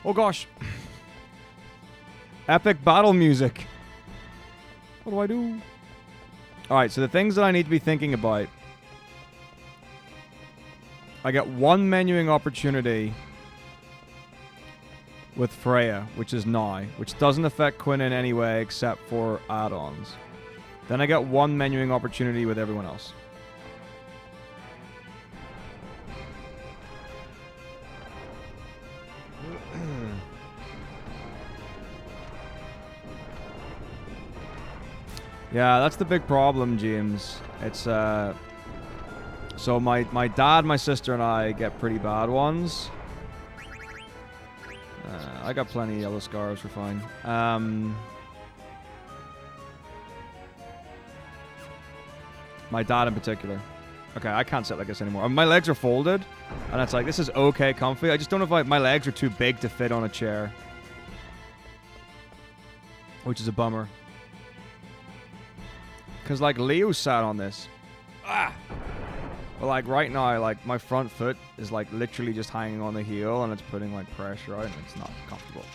Oh gosh. Epic battle music. What do I do? Alright, so the things that I need to be thinking about. I get one menuing opportunity with Freya, which is now, which doesn't affect Quina in any way except for add-ons. Then I get one menuing opportunity with everyone else. Yeah, that's the big problem, James. It's, so my dad, my sister, and I get pretty bad ones. I got plenty of yellow scars, we're fine. My dad in particular. Okay, I can't sit like this anymore. My legs are folded, and it's like, this is okay comfy. I just don't know if my legs are too big to fit on a chair. Which is a bummer. Because, like, Leo sat on this. Ah! But, like, right now, like, my front foot is, like, literally just hanging on the heel, and it's putting, like, pressure out, and it's not comfortable.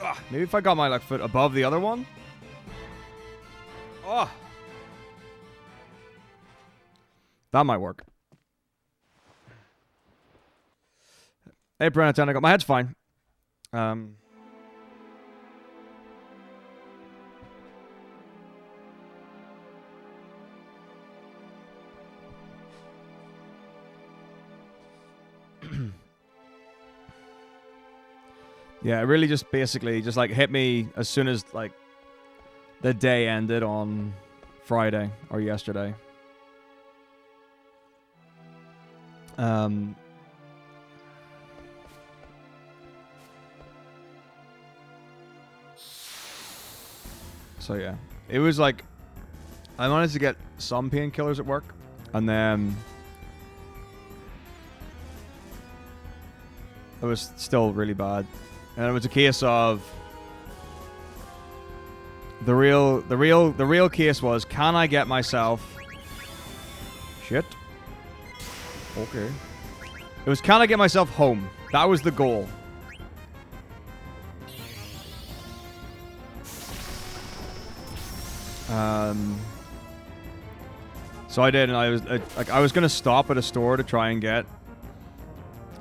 Ugh. Maybe if I got my, like, foot above the other one? Oh! That might work. Hey, Brenna, my head's fine. Yeah, it really just basically just like hit me as soon as like the day ended on Friday or yesterday. So yeah, it was like I wanted to get some painkillers at work, and then it was still really bad. And it was a case of the real case was, can I get myself shit? Okay. It was, can I get myself home? That was the goal. So I did, and I was gonna stop at a store to try and get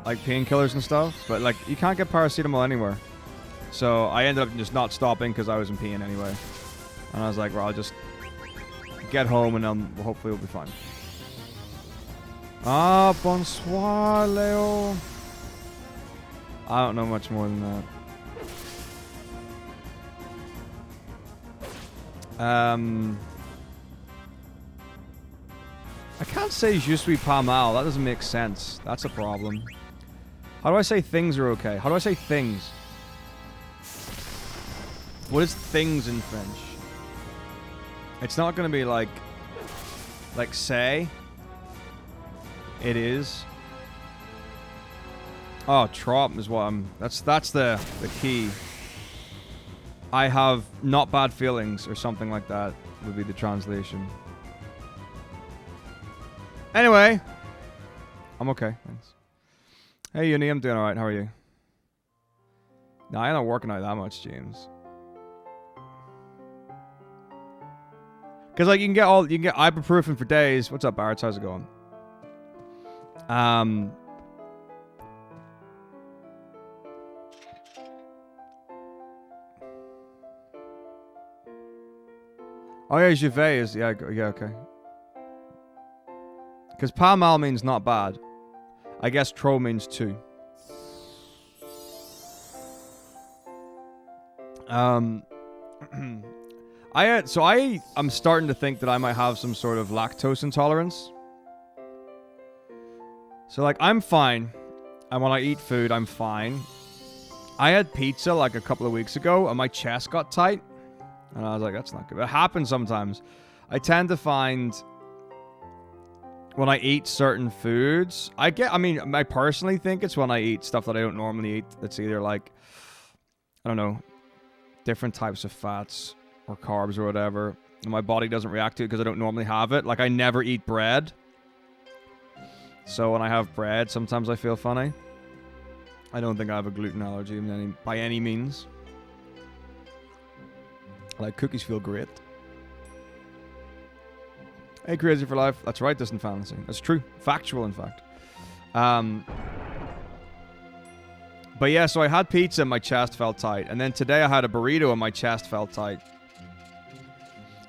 like painkillers and stuff, but like you can't get paracetamol anywhere. So I ended up just not stopping because I was in pain anyway. And I was like, well, I'll just get home and then hopefully it'll be fine. Ah, bonsoir, Leo. I don't know much more than that. I can't say je suis pas mal. That doesn't make sense. That's a problem. How do I say things are okay? How do I say things? What is things in French? It's not gonna be like say. It is. Oh, trop is what I'm. That's the key. I have not bad feelings or something like that would be the translation. Anyway, I'm okay. Thanks. Hey, Uni, I'm doing alright. How are you? No, I'm not working out that much, James. Because like you can get ibuprofen for days. What's up, Barrett? How's it going? Oh yeah, Juvet is yeah okay. Because pas mal means not bad. I guess trop means two. I'm starting to think that I might have some sort of lactose intolerance. So like I'm fine, and when I eat food, I'm fine. I had pizza like a couple of weeks ago, and my chest got tight, and I was like, that's not good. It happens sometimes. I tend to find when I eat certain foods, I personally think it's when I eat stuff that I don't normally eat. It's either like, I don't know, different types of fats or carbs or whatever. And my body doesn't react to it because I don't normally have it. Like I never eat bread. So when I have bread, sometimes I feel funny. I don't think I have a gluten allergy by any means. Like, cookies feel great. Hey, Crazy for Life. That's right, Distant Fantasy. That's true. Factual, in fact. But yeah, so I had pizza and my chest felt tight. And then today I had a burrito and my chest felt tight.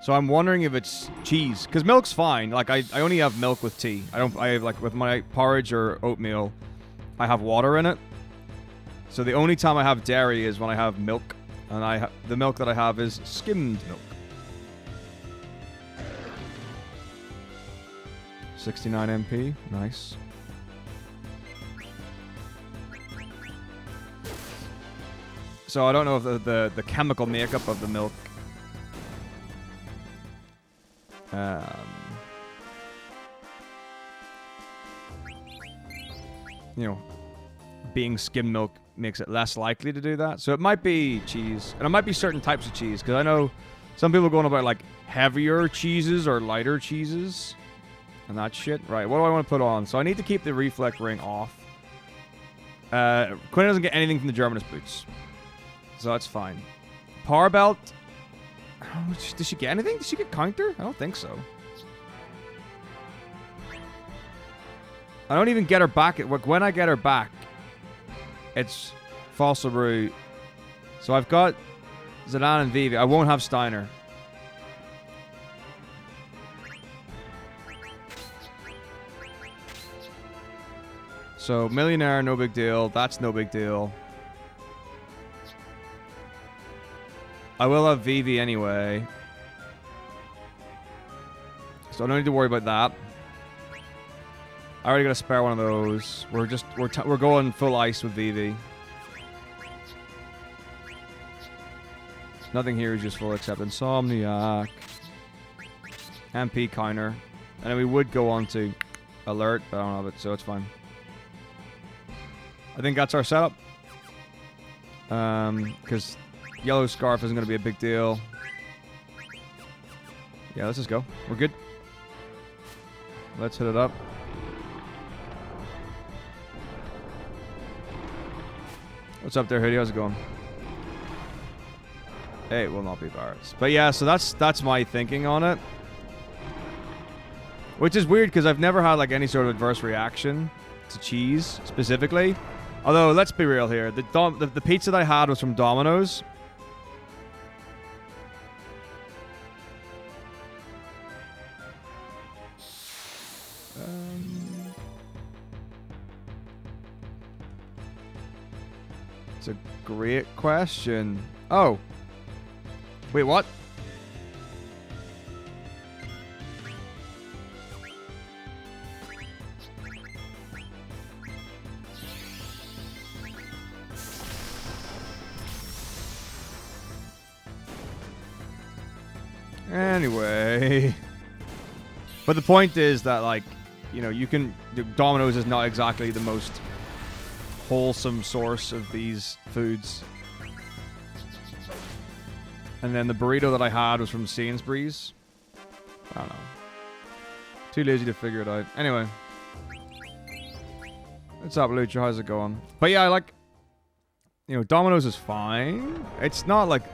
So I'm wondering if it's cheese. Because milk's fine. Like, I only have milk with tea. Like, with my porridge or oatmeal, I have water in it. So the only time I have dairy is when I have milk. And the milk that I have is skimmed milk. 69 MP. Nice. So I don't know if the chemical makeup of the milk you know, being skim milk makes it less likely to do that. So it might be cheese, and it might be certain types of cheese, because I know some people are going about like heavier cheeses or lighter cheeses and that shit. Right, what do I want to put on? So I need to keep the reflect ring off. Quina doesn't get anything from the Germanist boots, so that's fine. Power belt. Oh, does she get anything? Does she get counter? I don't think so. I don't even get her back. When I get her back, it's Fossil Brew. So I've got Zidane and Vivi. I won't have Steiner. So Millionaire, no big deal. That's no big deal. I will have Vivi anyway. So I don't need to worry about that. I already got a spare one of those. We're going full ice with Vivi. Nothing here is useful except Insomniac. MP counter. And then we would go on to Alert, but I don't have it, so it's fine. I think that's our setup. Because Yellow Scarf isn't going to be a big deal. Yeah, let's just go. We're good. Let's hit it up. What's up there, Hoodie? How's it going? Hey, it will not be embarrassed. But yeah, so that's my thinking on it. Which is weird, because I've never had like any sort of adverse reaction to cheese, specifically. Although, let's be real here. The pizza that I had was from Domino's. It's a great question. Oh. Wait, what? Anyway. But the point is that, like, you know, Domino's is not exactly the most wholesome source of these foods. And then the burrito that I had was from Sainsbury's. I don't know. Too lazy to figure it out. Anyway. What's up, Lucha? How's it going? But yeah, I like... You know, Domino's is fine. It's not, like,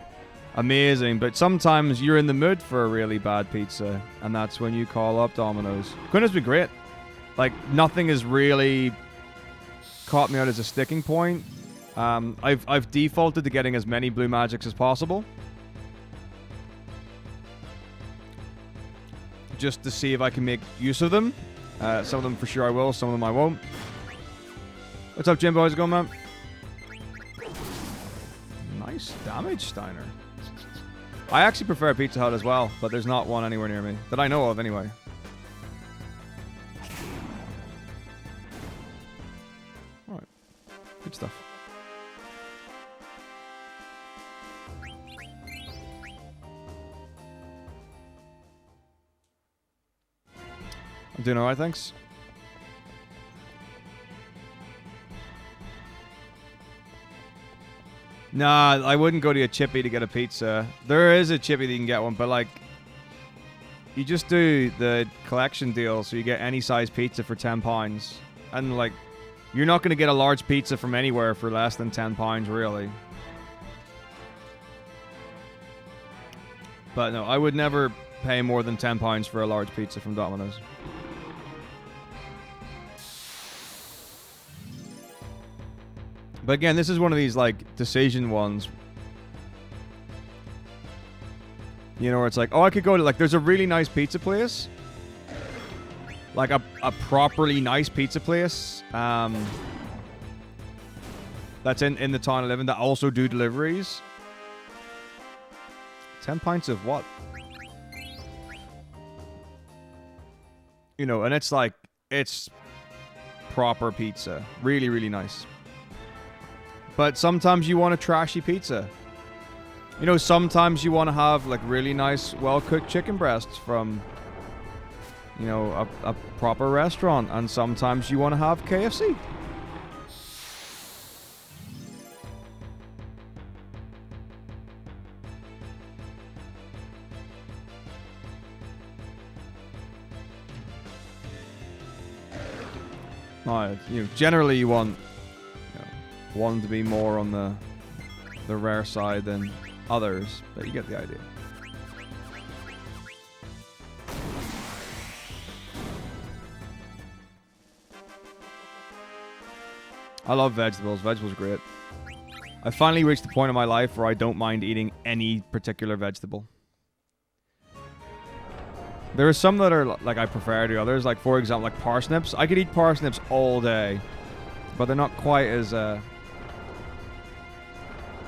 amazing, but sometimes you're in the mood for a really bad pizza, and that's when you call up Domino's. Quina's been great. Like, nothing has really caught me out as a sticking point. I've defaulted to getting as many Blue Magics as possible, just to see if I can make use of them. Some of them for sure I will, some of them I won't. What's up, Jimbo? How's it going, man? Nice damage, Steiner. I actually prefer Pizza Hut as well, but there's not one anywhere near me. That I know of, anyway. Alright. Good stuff. I'm doing alright, thanks. Nah, I wouldn't go to a chippy to get a pizza. There is a chippy that you can get one, but like, you just do the collection deal, so you get any size pizza for £10. And like, You're not going to get a large pizza from anywhere for less than £10, really. But no, I would never pay more than £10 for a large pizza from Domino's. But again, this is one of these, like, decision ones. You know, where it's like, oh, I could go to, like, there's a really nice pizza place. Like, a properly nice pizza place. That's in the town I live in that also do deliveries. 10 pints of what? You know, and it's like, it's proper pizza. Really, really nice. But sometimes you want a trashy pizza. You know, sometimes you want to have, like, really nice, well-cooked chicken breasts from, you know, a proper restaurant. And sometimes you want to have KFC. You know, generally you want one to be more on the rare side than others, but you get the idea. I love vegetables. Vegetables are great. I finally reached the point in my life where I don't mind eating any particular vegetable. There are some that are, like, I prefer to others. Like, for example, like parsnips. I could eat parsnips all day, but they're not quite as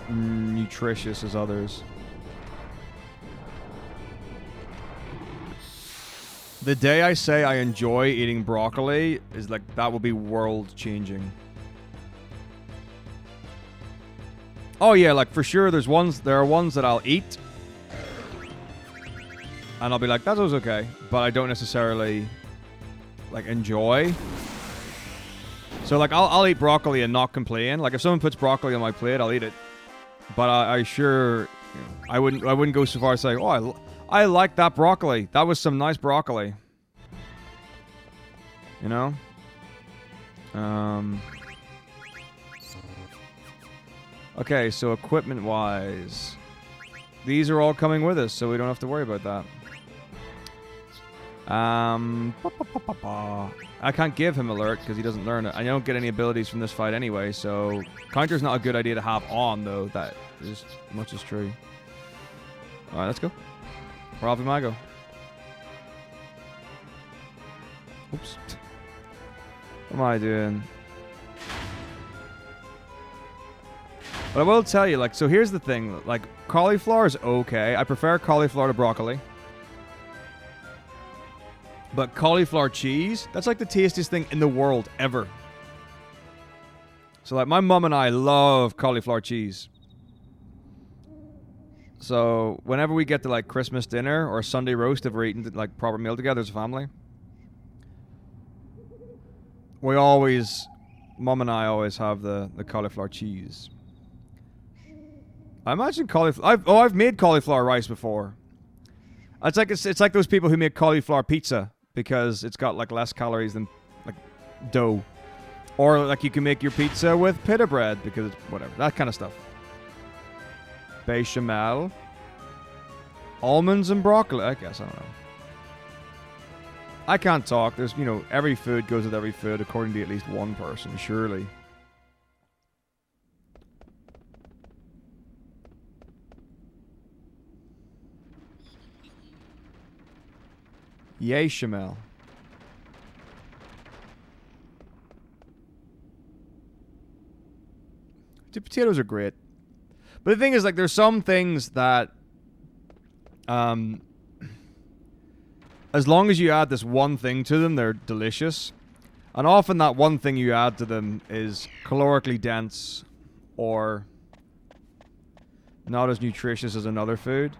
nutritious as others. The day I say I enjoy eating broccoli is, like, that will be world-changing. Oh yeah, like, for sure there are ones that I'll eat and I'll be like, that was okay, but I don't necessarily, like, enjoy. So, like, I'll eat broccoli and not complain. Like, if someone puts broccoli on my plate, I'll eat it. But I sure, you know, I wouldn't go so far as say, oh, I like that broccoli. That was some nice broccoli. You know? Okay, so equipment-wise, these are all coming with us, so we don't have to worry about that. I can't give him alert because he doesn't learn it. I don't get any abilities from this fight anyway, so counter's not a good idea to have on, though. That is much is true. Alright, let's go. Where am I go? Oops. What am I doing? But I will tell you, like, so here's the thing. Like, cauliflower is okay. I prefer cauliflower to broccoli. But cauliflower cheese, that's like the tastiest thing in the world ever. So, like, my mom and I love cauliflower cheese. So, whenever we get to, like, Christmas dinner or Sunday roast, if we're eating, like, proper meal together as a family, Mom and I always have the cauliflower cheese. I imagine cauliflower... I've made cauliflower rice before. It's like those people who make cauliflower pizza because it's got, like, less calories than, like, dough. Or, like, you can make your pizza with pita bread because it's whatever. That kind of stuff. Bechamel. Almonds and broccoli. I guess, I don't know. I can't talk. There's, you know, every food goes with every food according to at least one person, surely. Yay, Shamel. The potatoes are great. But the thing is, like, there's some things that, as long as you add this one thing to them, they're delicious. And often that one thing you add to them is calorically dense or not as nutritious as another food.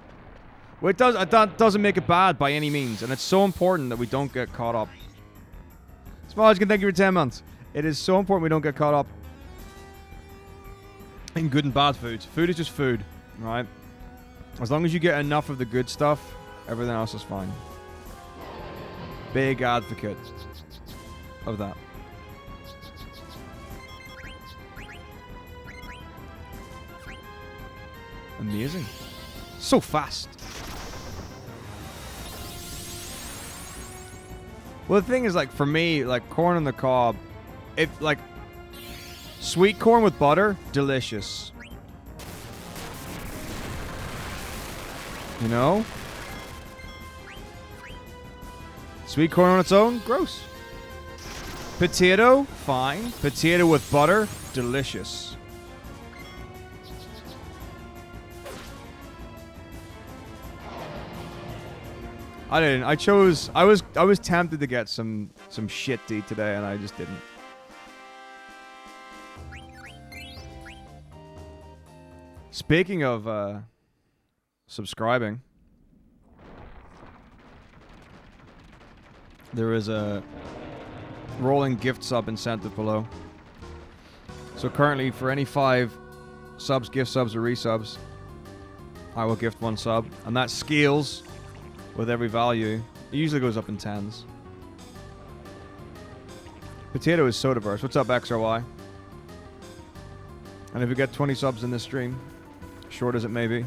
Well, that doesn't make it bad by any means, and it's so important that we don't get caught up. Smudge, thank you for 10 months. It is so important we don't get caught up in good and bad foods. Food is just food, right? As long as you get enough of the good stuff, everything else is fine. Big advocate of that. Amazing. So fast. Well, the thing is, like, for me, like, corn on the cob, like, sweet corn with butter, delicious. You know? Sweet corn on its own, gross. Potato, fine. Potato with butter, delicious. I didn't. I chose. I was tempted to get some shit to eat today, and I just didn't. Speaking of subscribing, there is a rolling gift sub incentive below. So currently, for any 5 subs, gift subs, or resubs, I will gift 1 sub, and that scales with every value. It usually goes up in 10s. Potato is so diverse. What's up, XRY? And if we get 20 subs in this stream, short as it may be,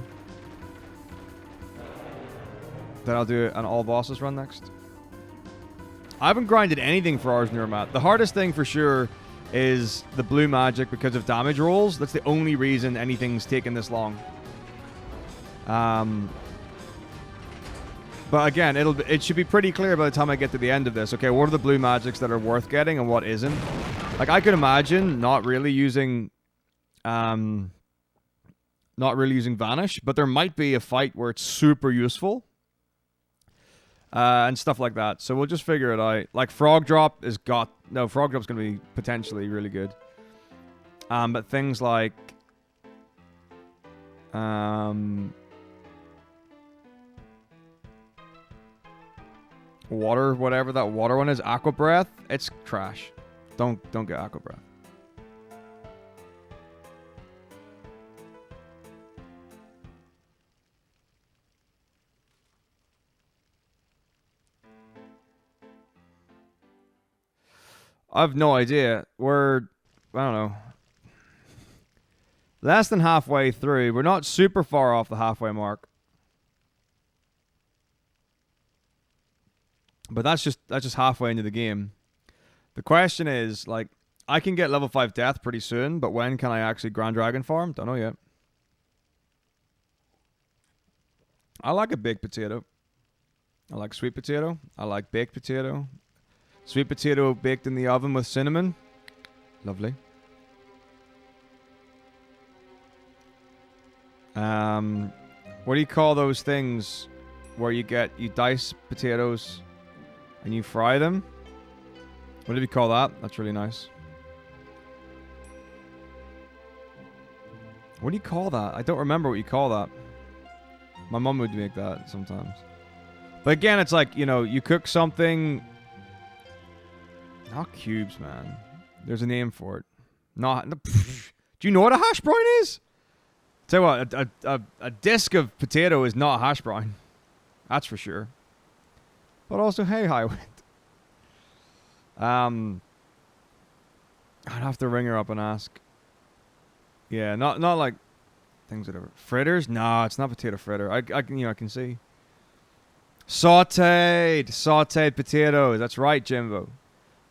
then I'll do an all bosses run next. I haven't grinded anything for Ars Neuromat. The hardest thing for sure is the blue magic because of damage rolls. That's the only reason anything's taken this long. But again, it should be pretty clear by the time I get to the end of this. Okay, what are the blue magics that are worth getting and what isn't? Like, I could imagine not really using Vanish, but there might be a fight where it's super useful. And stuff like that. So we'll just figure it out. Like, Frog Drop is Frog Drop's going to be potentially really good. But things like water, whatever that water one is, Aqua Breath, it's trash. Don't get Aqua Breath. I have no idea. We're, I don't know, less than halfway through. We're not super far off the halfway mark. But that's just halfway into the game. The question is, like, I can get level 5 death pretty soon, but when can I actually Grand Dragon farm? Don't know yet. I like a baked potato. I like sweet potato. I like baked potato. Sweet potato baked in the oven with cinnamon. Lovely. What do you call those things where you dice potatoes and you fry them? What do you call that? That's really nice. What do you call that? I don't remember what you call that. My mom would make that sometimes. But again, it's like, you know, you cook something. Not cubes, man. There's a name for it. Do you know what a hash brown is? Tell you what, a disc of potato is not hash brown. That's for sure. But also, hey, Highwind. I'd have to ring her up and ask. Yeah, not like things that are fritters. No, it's not potato fritter. I can see. Sauteed potatoes. That's right, Jimbo.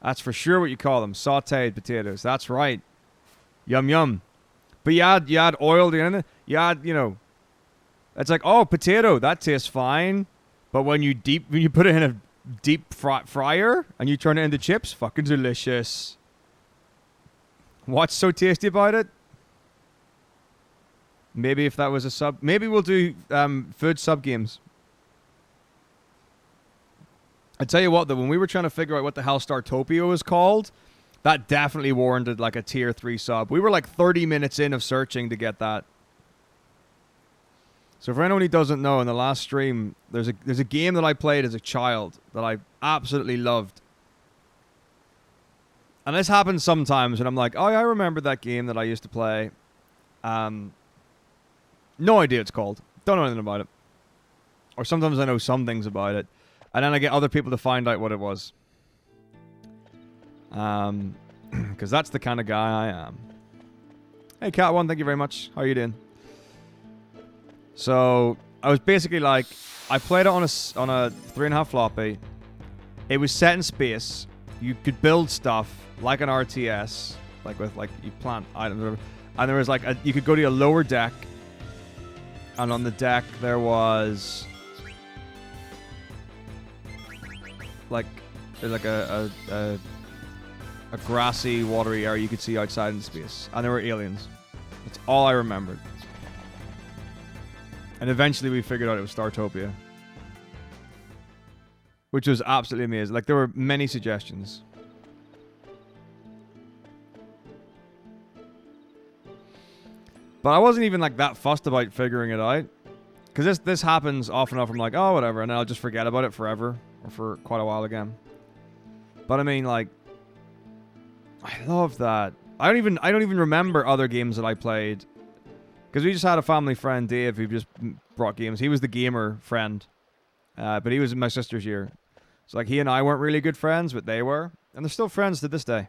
That's for sure what you call them. Sauteed potatoes. That's right. Yum yum. But you add oil in it. You add, you know, it's like, oh, potato, that tastes fine. But when you put it in a deep fryer and you turn it into chips, fucking delicious. What's so tasty about it? Maybe if that was a sub, maybe we'll do food sub games. I tell you what, though, when we were trying to figure out what the hell Startopia was called, that definitely warranted like a tier 3 sub. We were like 30 minutes in of searching to get that. So for anyone who doesn't know, in the last stream, there's a game that I played as a child that I absolutely loved. And this happens sometimes, and I'm like, oh yeah, I remember that game that I used to play. No idea what it's called. Don't know anything about it. Or sometimes I know some things about it. And then I get other people to find out what it was. Because that's the kind of guy I am. Hey, Cat1, thank you very much. How are you doing? So I was basically like, I played it on a 3.5 floppy. It was set in space. You could build stuff like an RTS, like with like you plant items, and there was like you could go to a lower deck, and on the deck there was like a grassy, watery area you could see outside in space, and there were aliens. That's all I remembered. And eventually we figured out it was Startopia, which was absolutely amazing. Like, there were many suggestions. But I wasn't even like that fussed about figuring it out, because this happens often enough. I'm like, oh, whatever, and then I'll just forget about it forever, or for quite a while again. But I mean, like, I love that. I don't even remember other games that I played, because we just had a family friend, Dave, who just brought games. He was the gamer friend, but he was in my sister's year. So like, he and I weren't really good friends, but they were, and they're still friends to this day.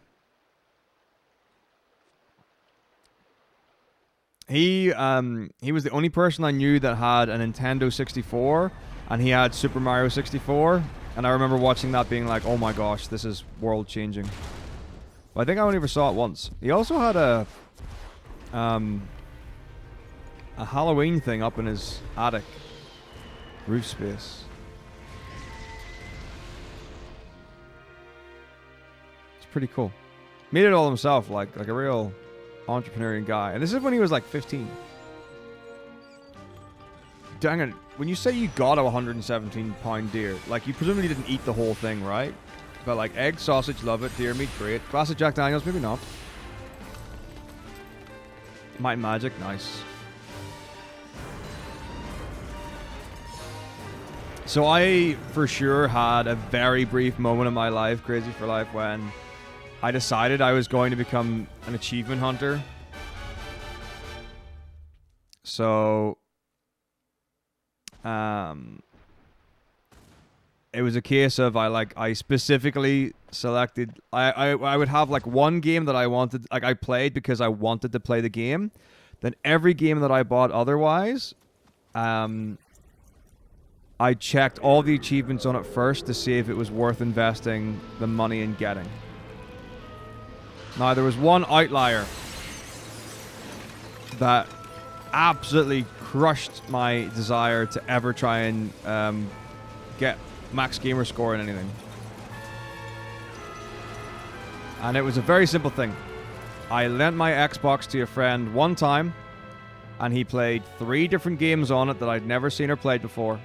He was the only person I knew that had a Nintendo 64, and he had Super Mario 64, and I remember watching that being like, oh my gosh, this is world changing. But I think I only ever saw it once. He also had a Halloween thing up in his attic roof space. It's pretty cool. Made it all himself, like a real entrepreneurial guy. And this is when he was like 15. Dang it. When you say you got a 117-pound deer, like, you presumably didn't eat the whole thing, right? But like, egg, sausage, love it. Deer meat, great. Glass of Jack Daniels, maybe not. Might and Magic, nice. So I, for sure, had a very brief moment in my life, Crazy for Life, when I decided I was going to become an achievement hunter. So, it was a case of I specifically selected, I would have like one game that I wanted, like I played because I wanted to play the game. Then every game that I bought otherwise, I checked all the achievements on it first to see if it was worth investing the money in getting. Now, there was one outlier that absolutely crushed my desire to ever try and get max gamer score in anything. And it was a very simple thing. I lent my Xbox to a friend one time, and he played 3 different games on it that I'd never seen or played before.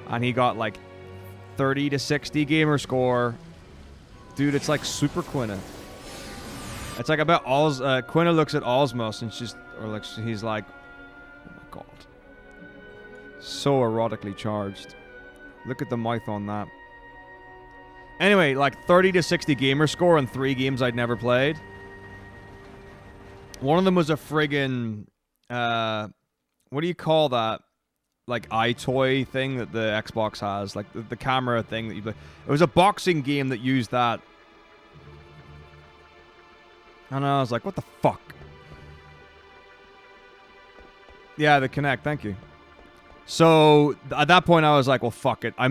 And he got like 30 to 60 gamer score. Dude, it's like Super Quina. It's like about Quina looks at Osmos and he's like, oh my god. So erotically charged. Look at the mouth on that. Anyway, like 30 to 60 gamer score on 3 games I'd never played. One of them was a friggin', what do you call that? Like iToy thing that the Xbox has, like the camera thing that you play. It was a boxing game that used that. And I was like, what the fuck? Yeah, the Kinect, thank you. So, at that point, I was like, well, fuck it. I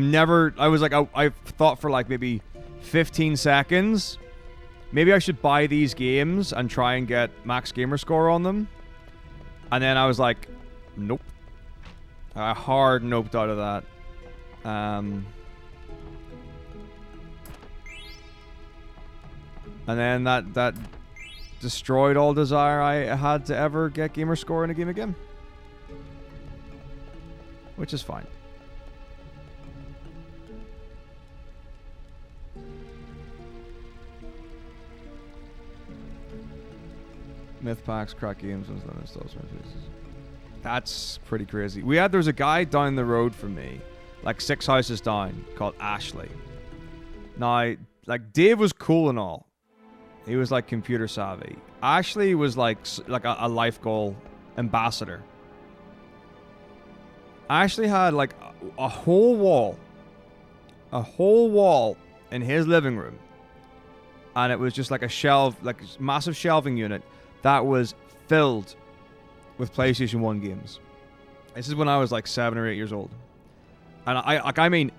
thought for like maybe 15 seconds, maybe I should buy these games and try and get max gamer score on them. And then I was like, nope. I hard noped out of that. And then that destroyed all desire I had to ever get gamer score in a game again. Which is fine. Myth packs, crack games, and installs. That's pretty crazy. There was a guy down the road from me, like 6 houses down, called Ashley. Now, like, Dave was cool and all. He was like computer savvy. Ashley was like a life goal ambassador. Ashley had like a whole wall in his living room, and it was just like a shelf, like massive shelving unit that was filled with PlayStation 1 games. This is when I was like 7 or 8 years old. And I mean,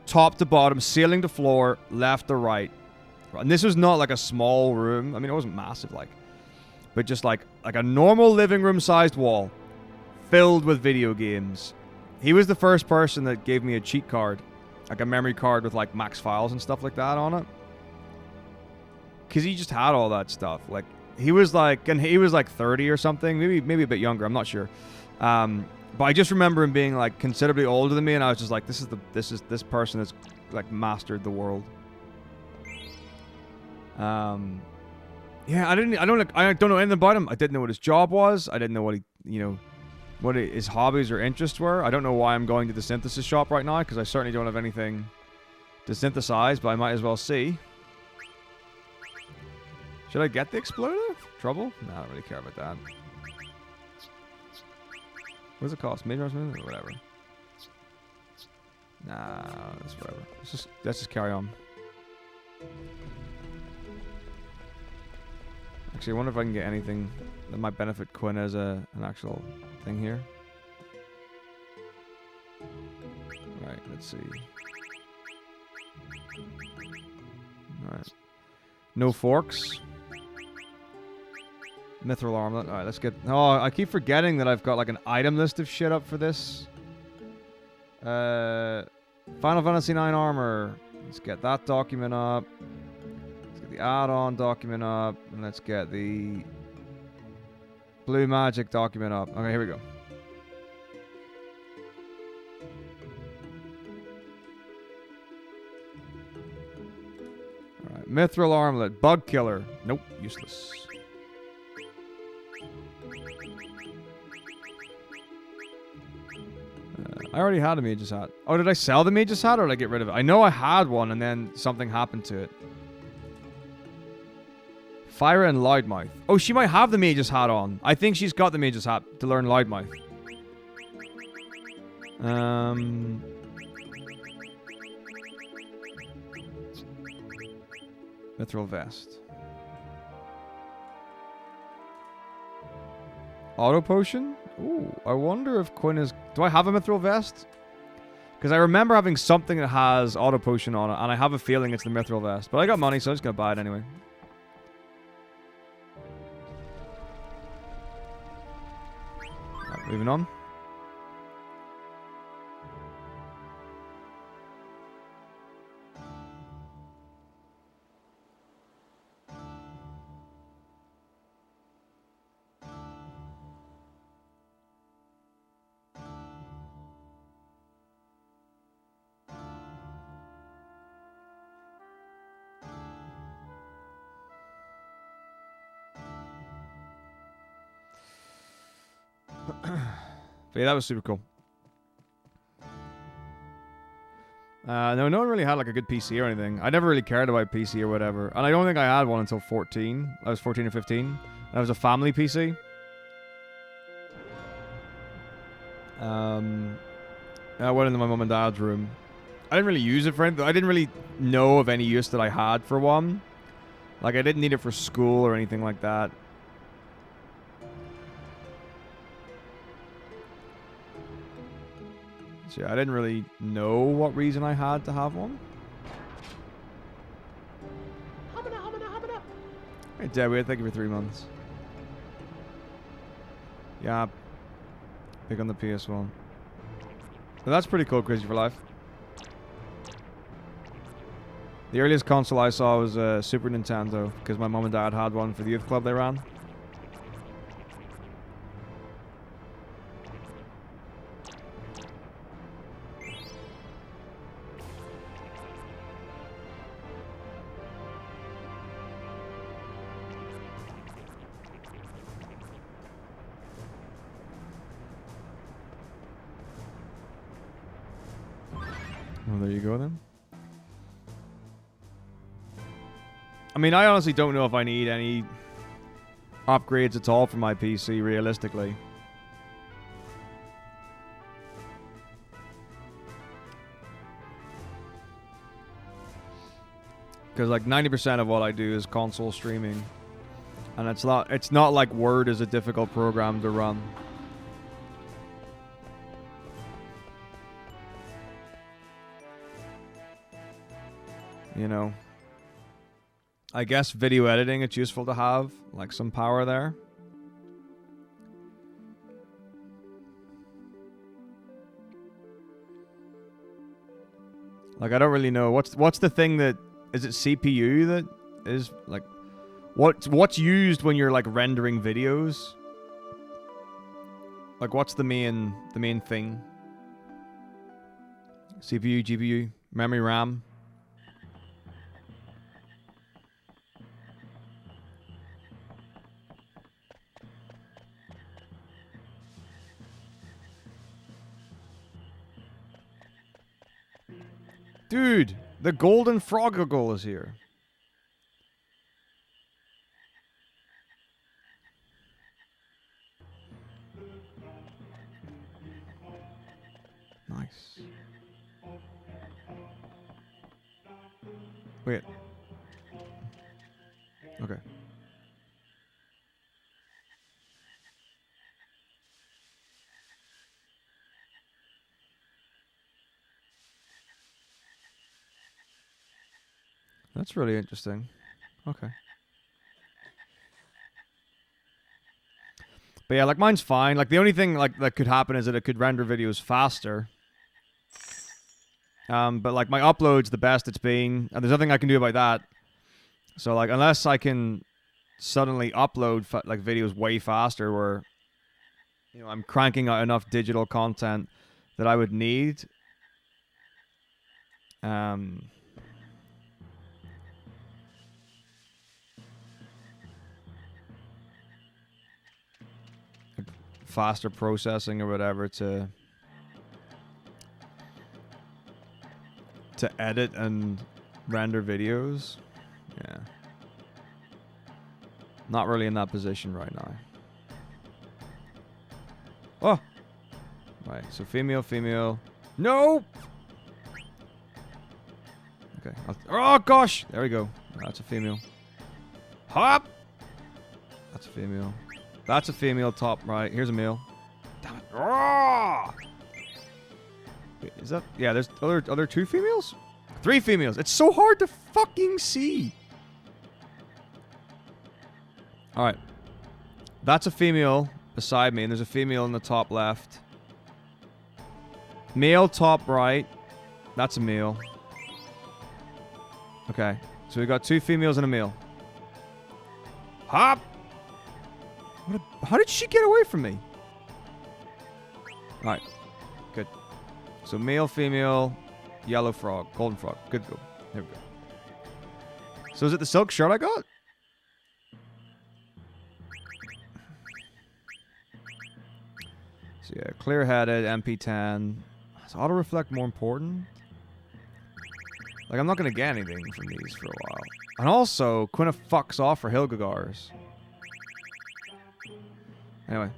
top to bottom, ceiling to floor, left to right. And this was not like a small room. I mean, it wasn't massive, like, but just like a normal living room sized wall filled with video games. He was the first person that gave me a cheat card, like a memory card with like max files and stuff like that on it. Cause he just had all that stuff. Like he was like 30 or something, maybe a bit younger. I'm not sure. But I just remember him being like considerably older than me, and I was just like, this is person that's like mastered the world. Yeah, I don't know anything about him. I didn't know what his job was. I didn't know what what his hobbies or interests were. I don't know why I'm going to the synthesis shop right now, because I certainly don't have anything to synthesize, but I might as well see. Should I get the exploder? Trouble? No, I don't really care about that. What does it cost? Major or whatever. Nah, that's whatever. Let's just carry on. Actually, I wonder if I can get anything that might benefit Quinn as an actual thing here. Right, let's see. Alright. No forks. Mithril armlet. Alright, let's get... Oh, I keep forgetting that I've got like an item list of shit up for this. Final Fantasy 9 armor. Let's get that document up. Let's get the add-on document up. And let's get the blue magic document up. Okay, here we go. Alright, Mithril armlet. Bug killer. Nope, useless. I already had a Mage's Hat. Oh, did I sell the Mage's Hat or did I get rid of it? I know I had one and then something happened to it. Fyra and Loudmouth. Oh, she might have the Mage's Hat on. I think she's got the Mage's Hat to learn Loudmouth. Mithril Vest. Auto Potion? Ooh, I wonder if Quinn is... Do I have a Mithril Vest? Because I remember having something that has Auto Potion on it, and I have a feeling it's the Mithril Vest. But I got money, so I'm just going to buy it anyway. Right, moving on. But yeah, that was super cool. No one really had like a good PC or anything. I never really cared about PC or whatever. And I don't think I had one until 14. I was 14 or 15. That was a family PC. I went into my mum and dad's room. I didn't really use it for anything. I didn't really know of any use that I had for one. Like, I didn't need it for school or anything like that. So yeah, I didn't really know what reason I had to have one. Hey, Debbie, thank you for 3 months. Yeah. Pick on the PS1. But that's pretty cool, Crazy for Life. The earliest console I saw was Super Nintendo, because my mom and dad had one for the youth club they ran. Well, there you go then. I mean, I honestly don't know if I need any upgrades at all for my PC, realistically. Because like 90% of what I do is console streaming. And it's not like Word is a difficult program to run. You know, I guess video editing, it's useful to have like some power there. Like I don't really know what's the thing that is it CPU that is like what's used when you're like rendering videos? Like what's the main thing? CPU, GPU, memory, RAM. Dude, the golden froggle is here. Nice. Wait. Okay. That's really interesting. Okay. But yeah, like mine's fine. Like the only thing like that could happen is that it could render videos faster. But like my upload's the best it's been, and there's nothing I can do about that. So like unless I can suddenly upload like videos way faster, where you know I'm cranking out enough digital content that I would need. Faster processing or whatever to edit and render videos. Yeah. Not really in that position right now. Oh! Right, so female. No! Okay. Oh gosh! There we go. That's a female. Hop! That's a female. That's a female top right. Here's a male. Damn it. Oh! Wait, is that... Yeah, there's other two females? 3 females. It's so hard to fucking see. Alright. That's a female beside me, and there's a female in the top left. Male top right. That's a male. Okay. So we got 2 females and a male. Hop! How did she get away from me? Alright. Good. So male, female, yellow frog, golden frog. Good go. There we go. So is it the silk shirt I got? So yeah, clear-headed, MP10. Is auto-reflect more important? Like, I'm not going to get anything from these for a while. And also, Quina fucks off for Hilgagars. Anyway.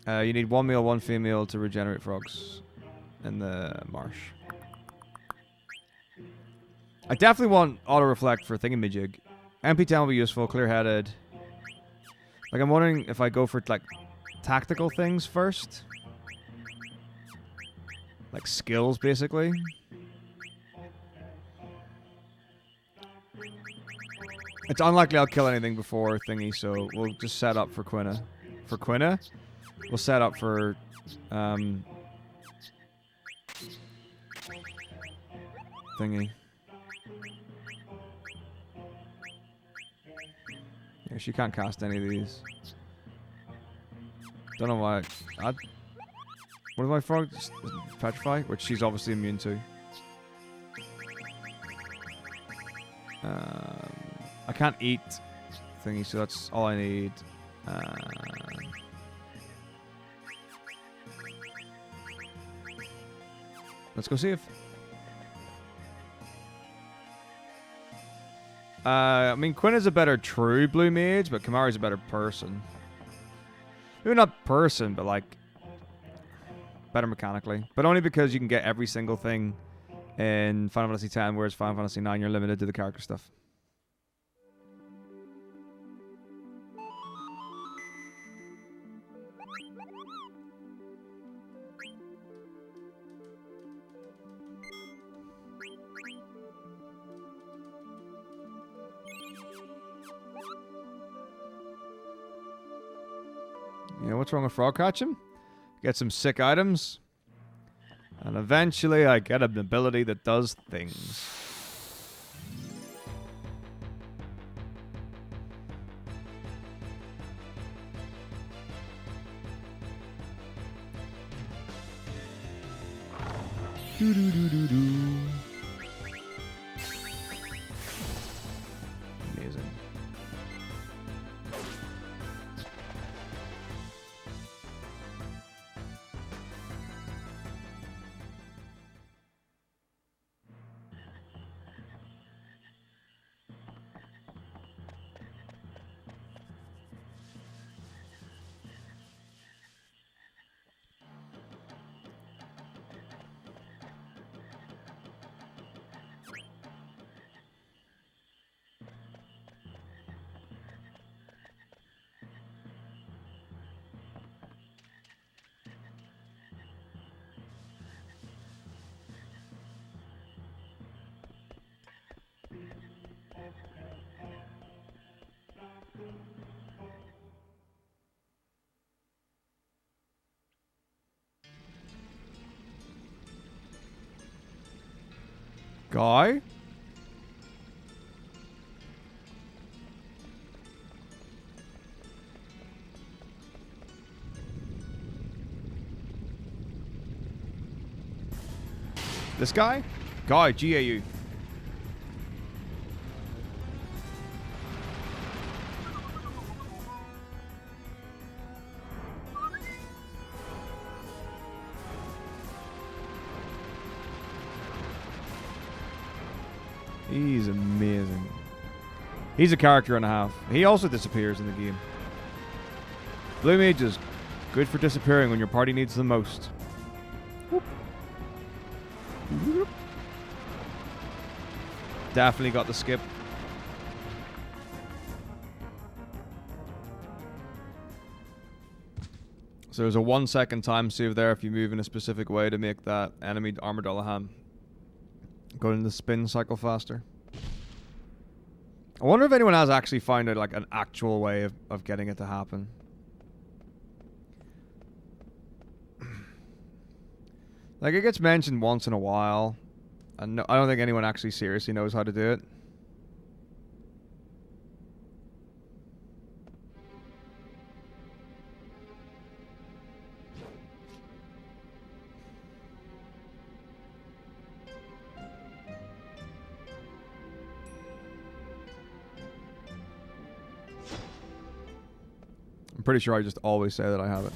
You need 1 male, 1 female to regenerate frogs in the marsh. I definitely want auto-reflect for thingamajig. MP10 will be useful, clear-headed. Like, I'm wondering if I go for, like, tactical things first. Like, skills, basically. It's unlikely I'll kill anything before thingy, so we'll just set up for Quina. For Quina, we'll set up for, thingy. Yeah, she can't cast any of these. Don't know why. What did my frog petrify? Which she's obviously immune to. I can't eat thingy, so that's all I need. Let's go see if... I mean, Quina's a better true blue mage, but Kimahri's a better person. Maybe not person, but like... better mechanically. But only because you can get every single thing in Final Fantasy X, whereas Final Fantasy IX, you're limited to the character stuff. You know, what's wrong with frog catching? Get some sick items. And eventually I get an ability that does things. Do do do do do. Amazing. Guy? This guy? Guy, GAU. He's amazing. He's a character and a half. He also disappears in the game. Blue Mage is good for disappearing when your party needs them most. Whoop. Whoop. Definitely got the skip. So there's a 1 second time save there if you move in a specific way to make that enemy Armadillo go in the spin cycle faster. I wonder if anyone has actually found out like an actual way of getting it to happen. Like it gets mentioned once in a while, and no, I don't think anyone actually seriously knows how to do it. I'm pretty sure I just always say that I have it.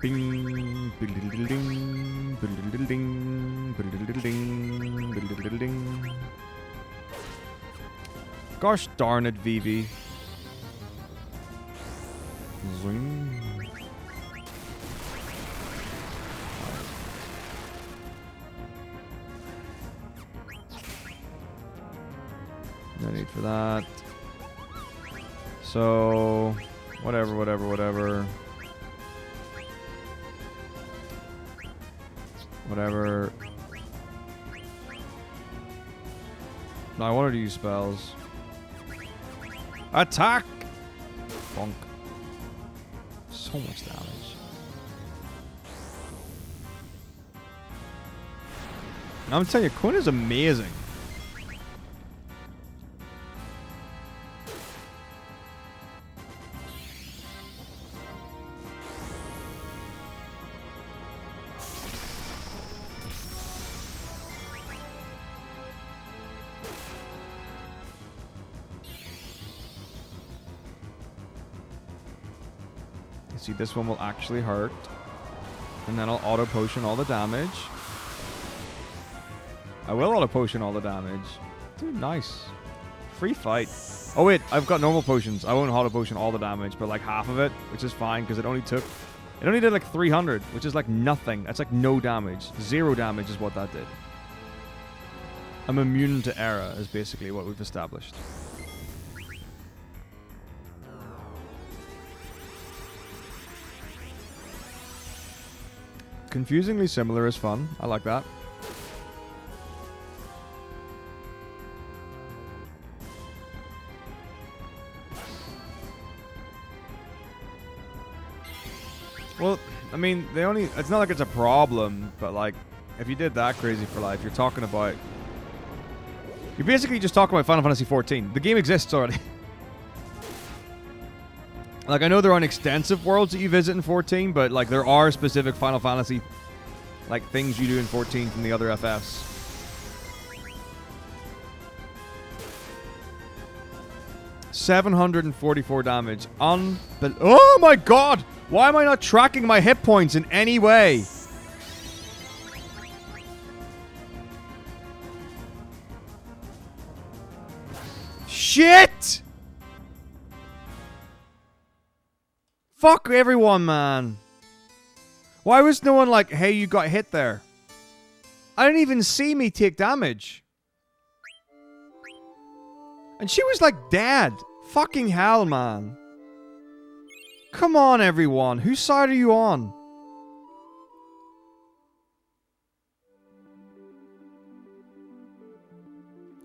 Bing, biddle-diddle-ding, biddle-diddle-ding, biddle-diddle-ding, biddle-diddle-ding. Gosh darn it, Vivi. Zing. No need for that. So, whatever. Whatever. No, I wanted to use spells. Attack! Bonk. So much damage. I'm telling you, Quinn is amazing. See, this one will actually hurt. And then I'll auto-potion all the damage. I will auto-potion all the damage. Dude, nice. Free fight. Oh wait, I've got normal potions. I won't auto-potion all the damage, but like half of it, which is fine, because it only did like 300, which is like nothing. That's like no damage. 0 damage is what that did. I'm immune to era, is basically what we've established. Confusingly similar is fun. I like that. Well, I mean, it's not like it's a problem, but like, if you did that crazy for life, you're talking about... You're basically just talking about Final Fantasy XIV. The game exists already. Like, I know there aren't extensive worlds that you visit in 14, but like, there are specific Final Fantasy, like, things you do in 14 from the other FFs. $744 damage. Oh my god! Why am I not tracking my hit points in any way? Shit! Fuck everyone, man. Why was no one like, hey, you got hit there? I didn't even see me take damage. And she was like dead. Fucking hell, man. Come on, everyone. Whose side are you on?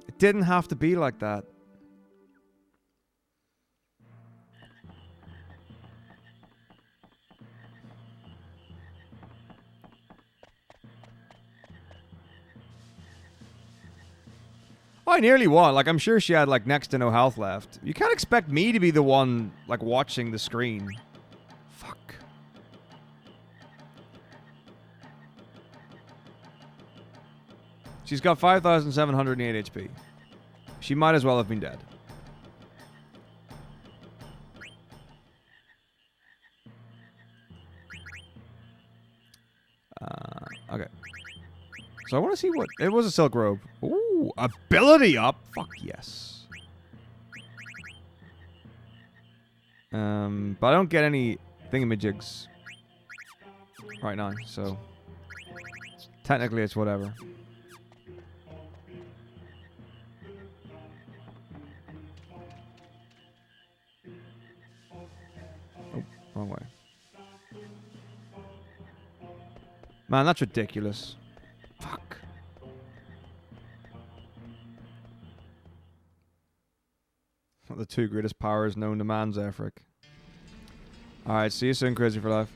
It didn't have to be like that. I nearly won. Like, I'm sure she had, like, next to no health left. You can't expect me to be the one, like, watching the screen. Fuck. She's got 5,708 HP. She might as well have been dead. Okay. So I want to see what... It was a silk robe. Ooh, ability up. Fuck yes. But I don't get any thingamajigs right now, so... Technically, it's whatever. Oh, wrong way. Man, that's ridiculous. Fuck. Not the two greatest powers known to man, Zephyric. Alright, see you soon, Crazy for Life.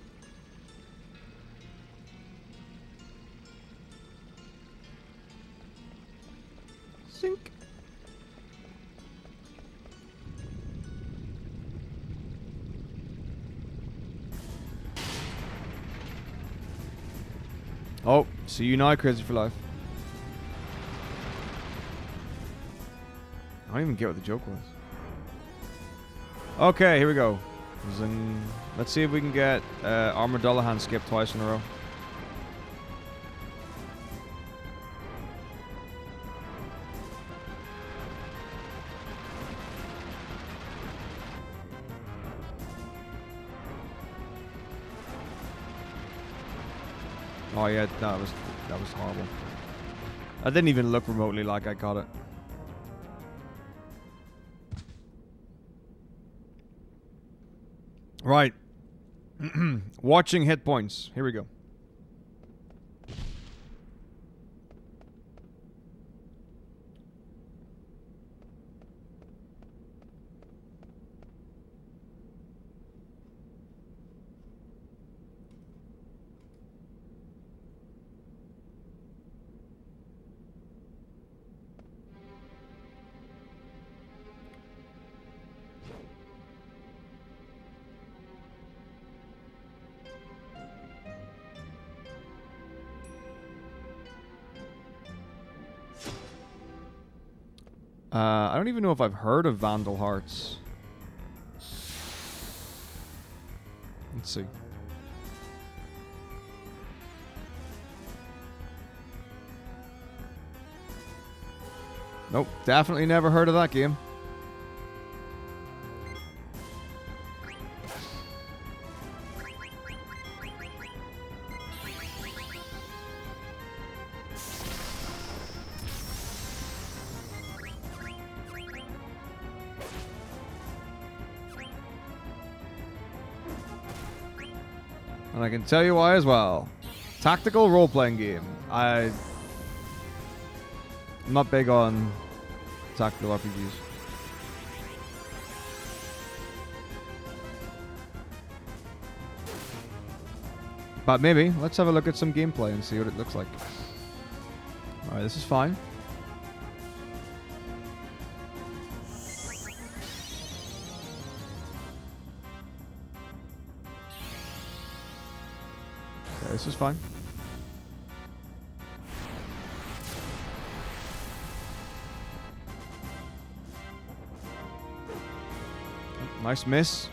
Sink. Oh, see you now, Crazy for Life. I don't even get what the joke was. Okay, here we go. Zing. Let's see if we can get Armored Dullahan skip twice in a row. Oh yeah, that was horrible. I didn't even look remotely like I got it. Right. Watching hit points. Here we go. I don't even know if I've heard of Vandal Hearts. Let's see. Nope, definitely never heard of that game. And I can tell you why as well. Tactical role-playing game. I'm not big on tactical RPGs. But maybe. Let's have a look at some gameplay and see what it looks like. Alright, this is fine. Okay, this is fine. Nice miss.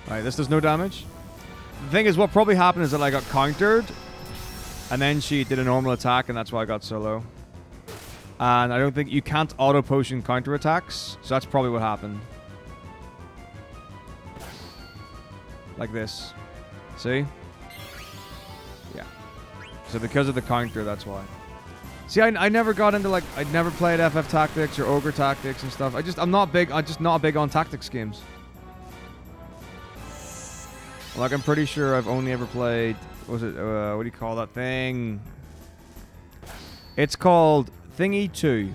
Alright, this does no damage. The thing is, what probably happened is that I got countered, and then she did a normal attack, and that's why I got so low. And I don't think you can't auto-potion counter attacks, so that's probably what happened. Like this. See? Yeah. So because of the counter, that's why. See, I never got into, like, I never played FF Tactics or Ogre Tactics and stuff. I'm just not big on tactics games. Like, I'm pretty sure I've only ever played, what do you call that thing? It's called Thingy 2.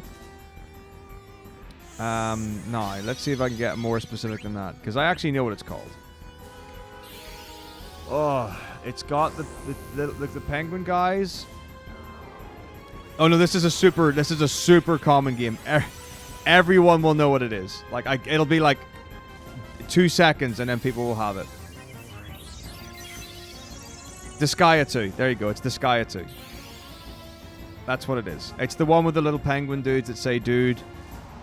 No, let's see if I can get more specific than that, because I actually know what it's called. Oh, it's got the penguin guys. Oh no, this is a super common game. Everyone will know what it is. Like, it'll be like 2 seconds, and then people will have it. Disgaea 2. There you go. It's Disgaea 2. That's what it is. It's the one with the little penguin dudes that say dude.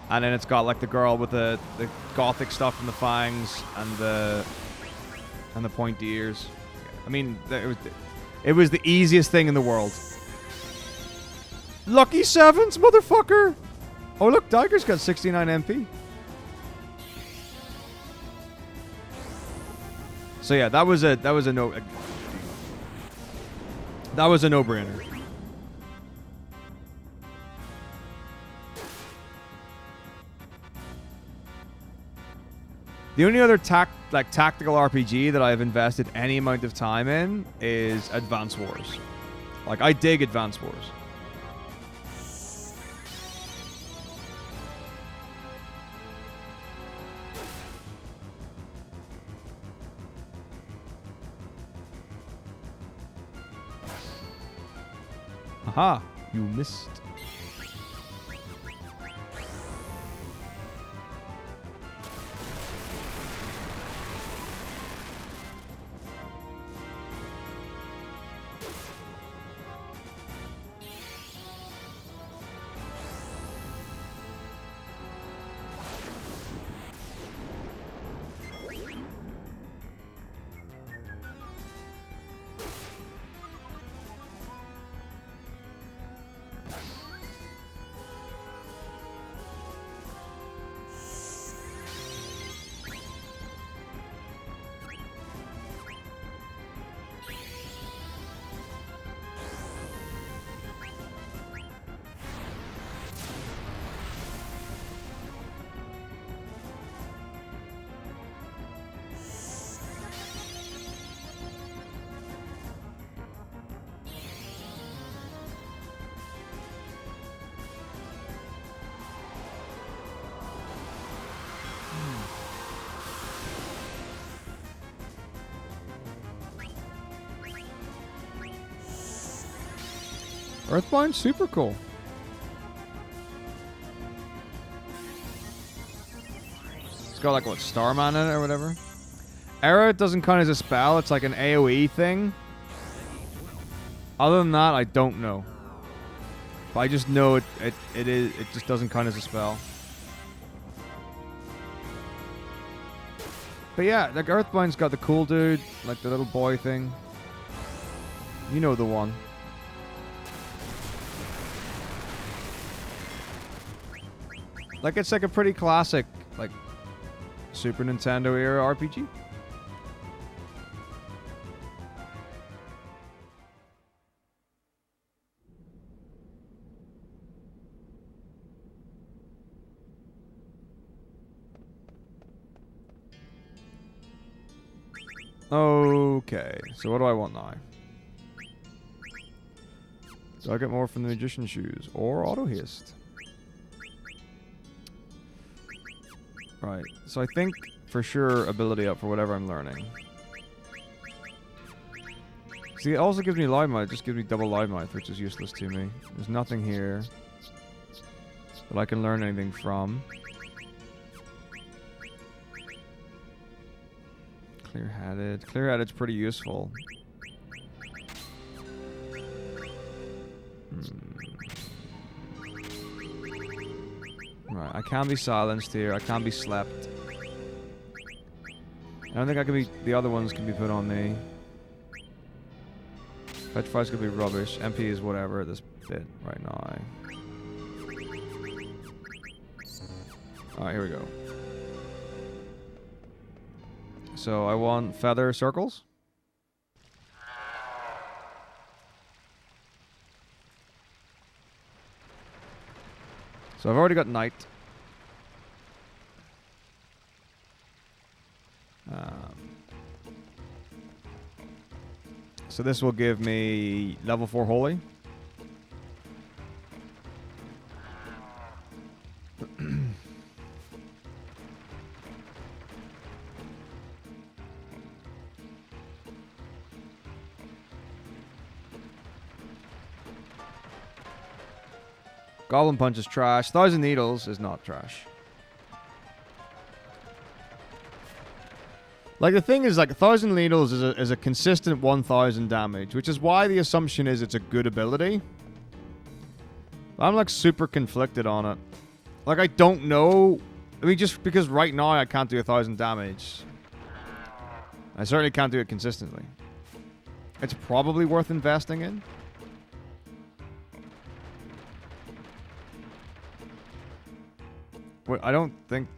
And then it's got like the girl with the gothic stuff and the fangs and the pointy ears. I mean, it was the easiest thing in the world. Lucky sevens, motherfucker! Oh look, Dagger's got 69 MP. So yeah, that was a no-brainer. The only other tactical RPG that I've invested any amount of time in is Advance Wars. Like, I dig Advance Wars. Aha! You missed. Earthbound's super cool. It's got like, what, Starman in it or whatever? Era doesn't count as a spell. It's like an AoE thing. Other than that, I don't know. But I just know it just doesn't count as a spell. But yeah, like Earthbound's got the cool dude, like the little boy thing. You know the one. Like, it's like a pretty classic, like, Super Nintendo era RPG. Okay, so what do I want now? Do I get more from the magician shoes or auto haste? Right, so I think for sure ability up for whatever I'm learning. See, it also gives me loudmouth. It just gives me double loudmouth, which is useless to me. There's nothing here that I can learn anything from. Clear-headed. Clear-headed's pretty useful. Right, I can be silenced here. I can be slept. I don't think I can be... The other ones can be put on me. Petrify's gonna be rubbish. MP is whatever at this bit right now. Alright, here we go. So I want feather circles. So I've already got night. So this will give me level 4 holy. Goblin Punch is trash. 1,000 Needles is not trash. Like, the thing is, like, 1,000 Needles is a consistent 1,000 damage, which is why the assumption is it's a good ability. But I'm, like, super conflicted on it. Like, I don't know. I mean, just because right now I can't do 1,000 damage. I certainly can't do it consistently. It's probably worth investing in. Wait, I don't think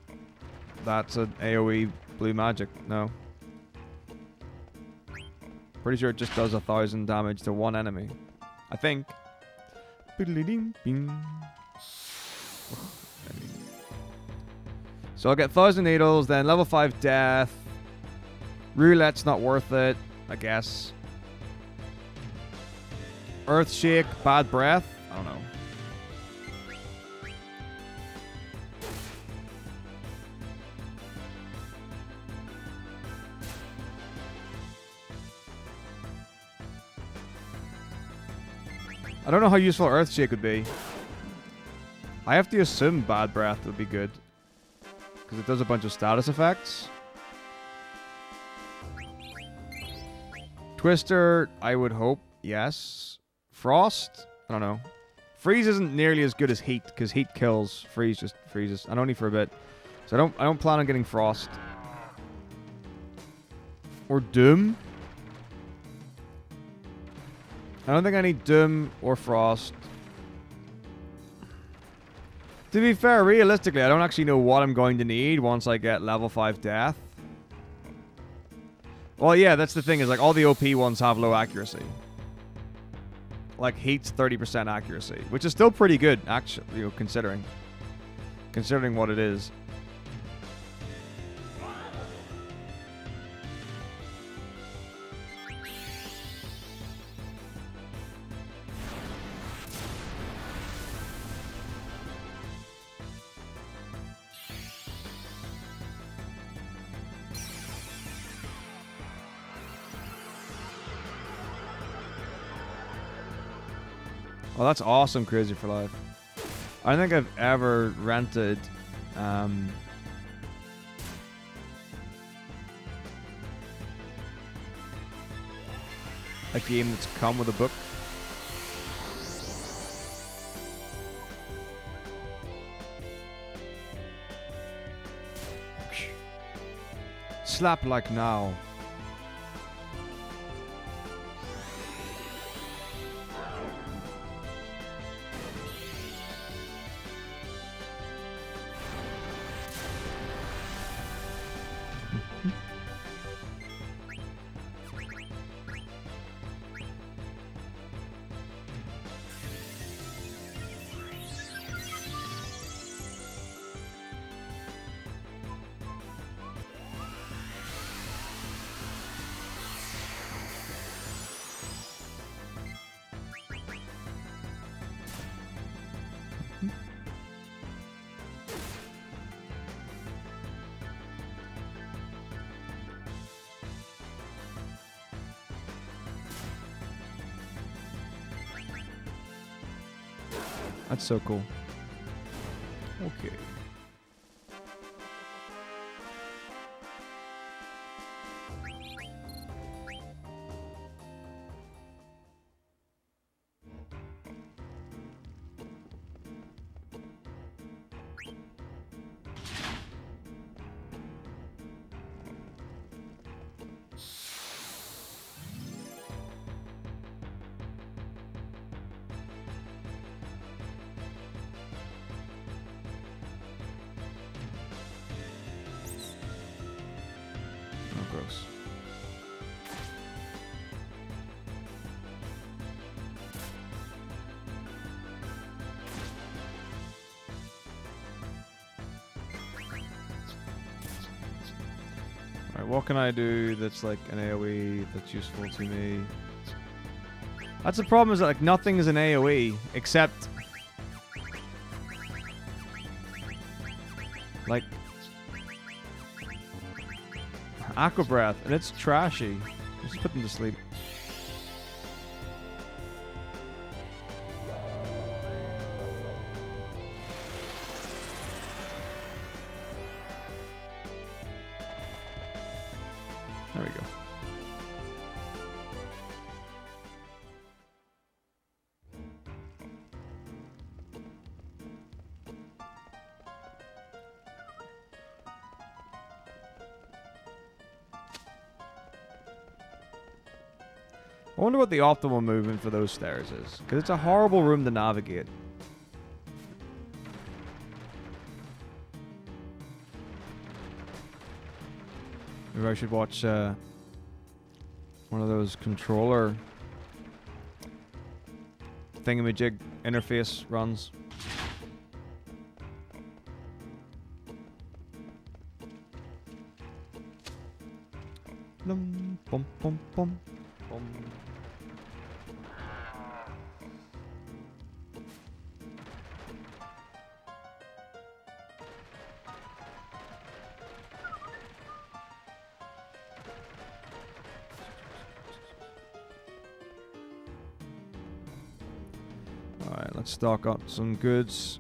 that's an AoE blue magic, no. Pretty sure it just does 1,000 damage to one enemy. I think. So I'll get 1,000 needles, then level 5 death. Roulette's not worth it, I guess. Earthshake, bad breath? I don't know. I don't know how useful Earthshake would be. I have to assume Bad Breath would be good. Because it does a bunch of status effects. Twister, I would hope, yes. Frost? I don't know. Freeze isn't nearly as good as Heat, because Heat kills. Freeze just freezes. And only for a bit. So I don't plan on getting Frost. Or Doom. I don't think I need Doom or Frost. To be fair, realistically, I don't actually know what I'm going to need once I get level 5 death. Well, yeah, that's the thing, is like all the OP ones have low accuracy. Like Heat's 30% accuracy, which is still pretty good, actually, you know, considering what it is. Well, that's awesome, Crazy for Life. I don't think I've ever rented a game that's come with a book. Slap like now. That's so cool. Okay. Gross. Alright, what can I do that's like an AoE that's useful to me? That's the problem, is that like nothing is an AoE except like Aqua Breath, and it's trashy. Just put them to sleep. There we go. I wonder what the optimal movement for those stairs is, because it's a horrible room to navigate. Maybe I should watch one of those controller thingamajig interface runs. Bum, bum, bum, bum, bum. Alright, let's stock up some goods.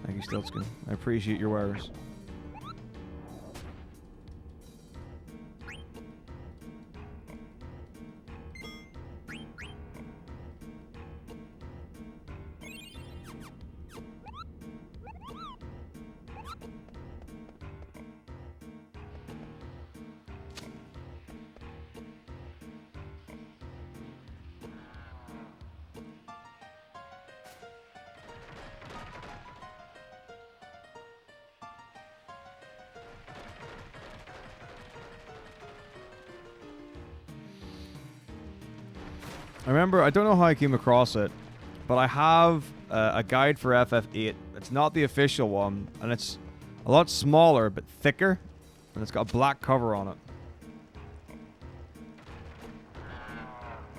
Thank you, Stiltskin. I appreciate your wares. I remember, I don't know how I came across it, but I have a guide for FF8. It's not the official one, and it's a lot smaller, but thicker, and it's got a black cover on it.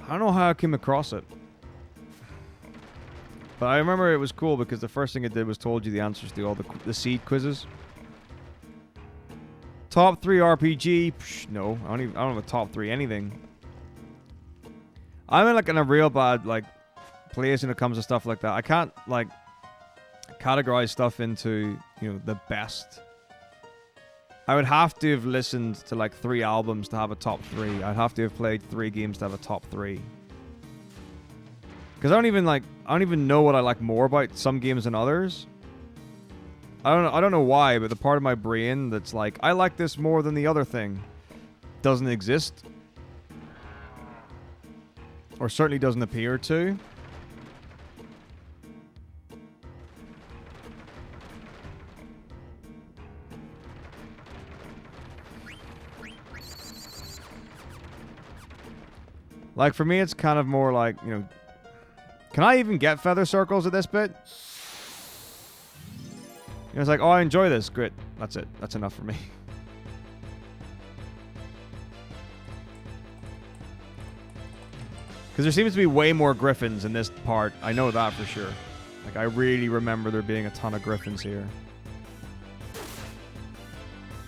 I don't know how I came across it, but I remember it was cool because the first thing it did was told you the answers to all the seed quizzes. Top 3 RPG? Psh, no, I don't have a top 3 anything. I'm in a real bad place when it comes to stuff like that. I can't categorize stuff into the best. I would have to have listened to 3 albums to have a top 3. I'd have to have played 3 games to have a top 3. Because I don't even know what I like more about some games than others. I don't know why, but the part of my brain that's like, I like this more than the other thing doesn't exist. Or certainly doesn't appear to. Like, for me, it's kind of more like, can I even get feather circles at this bit? It's like, oh, I enjoy this. Great. That's it. That's enough for me. Because there seems to be way more griffins in this part. I know that for sure. I really remember there being a ton of griffins here.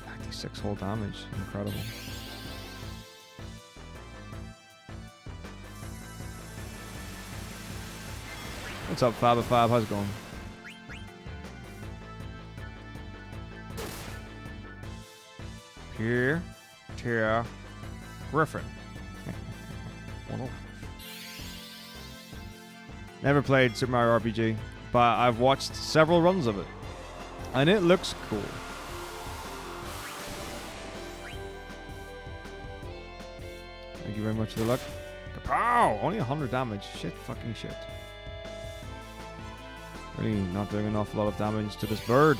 96 whole damage. Incredible. What's up, Fab? How's it going? Here. Tier. Griffin. Never played Super Mario RPG, but I've watched several runs of it. And it looks cool. Thank you very much for the luck. Kapow! Only 100 damage. Shit, fucking shit. Really not doing an awful lot of damage to this bird.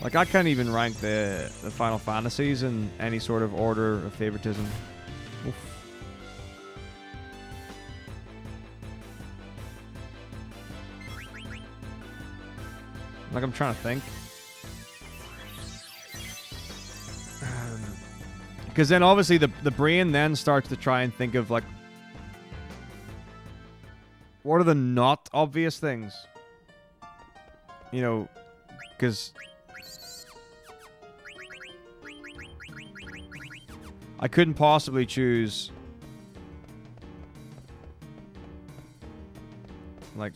Like, I can't even rank the Final Fantasies in any sort of order of favoritism. Oof. Like, I'm trying to think. Because then, obviously, the brain then starts to try and think of, like, what are the not obvious things? You know, because I couldn't possibly choose, like,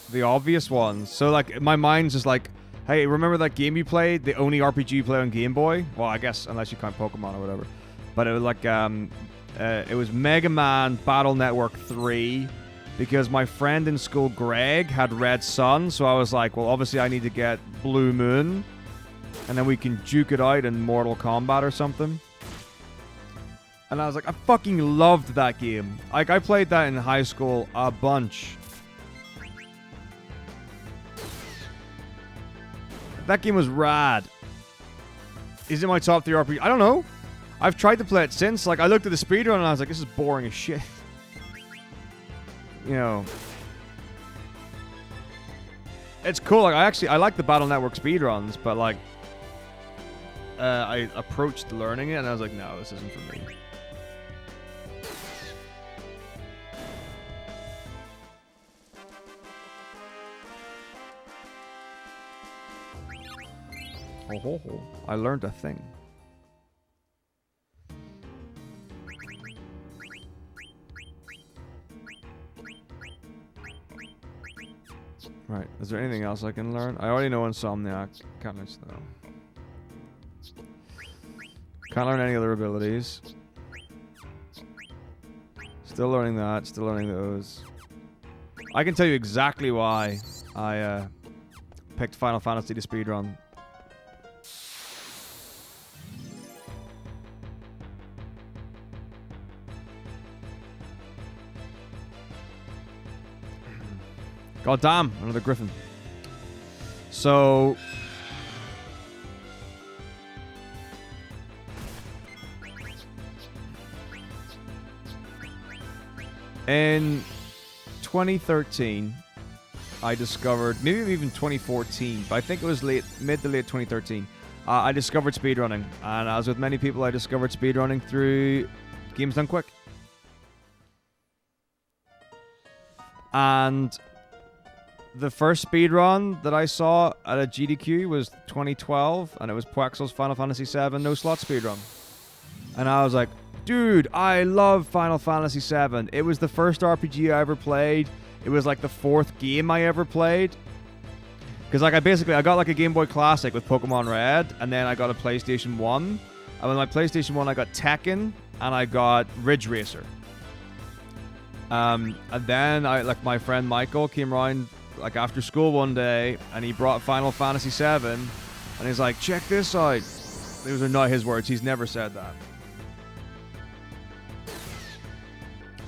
the obvious ones. So, like, my mind's just like, hey, remember that game you played? The only RPG you played on Game Boy? Well, I guess, unless you count Pokemon or whatever. But it was like, it was Mega Man Battle Network 3, because my friend in school, Greg, had Red Sun, so I was like, well, obviously I need to get Blue Moon, and then we can duke it out in Mortal Kombat or something. And I was like, I fucking loved that game. Like, I played that in high school a bunch. That game was rad. Is it my top 3 RPG? I don't know. I've tried to play it since. Like, I looked at the speedrun and I was like, this is boring as shit. You know. It's cool. Like, I like the Battle Network speedruns, but, like, I approached learning it and I was like, no, this isn't for me. Oh, ho, ho. I learned a thing. Right. Is there anything else I can learn? I already know Insomniac. Can't mention that. Can't learn any other abilities. Still learning that. Still learning those. I can tell you exactly why I picked Final Fantasy to speedrun. God damn, another griffin. So in 2013, I discovered, maybe even 2014, but I think it was mid to late 2013, I discovered speedrunning. And as with many people, I discovered speedrunning through Games Done Quick. And the first speedrun that I saw at a GDQ was 2012, and it was Puexel's Final Fantasy VII No Slot speedrun. And I was like, dude, I love Final Fantasy VII. It was the first RPG I ever played. It was like the 4th game I ever played. Because like I got like a Game Boy Classic with Pokemon Red, and then I got a PlayStation 1. And with my PlayStation 1, I got Tekken, and I got Ridge Racer. And then my friend Michael came around like after school one day, and he brought Final Fantasy VII, and he's like, check this out. Those are not his words. He's never said that.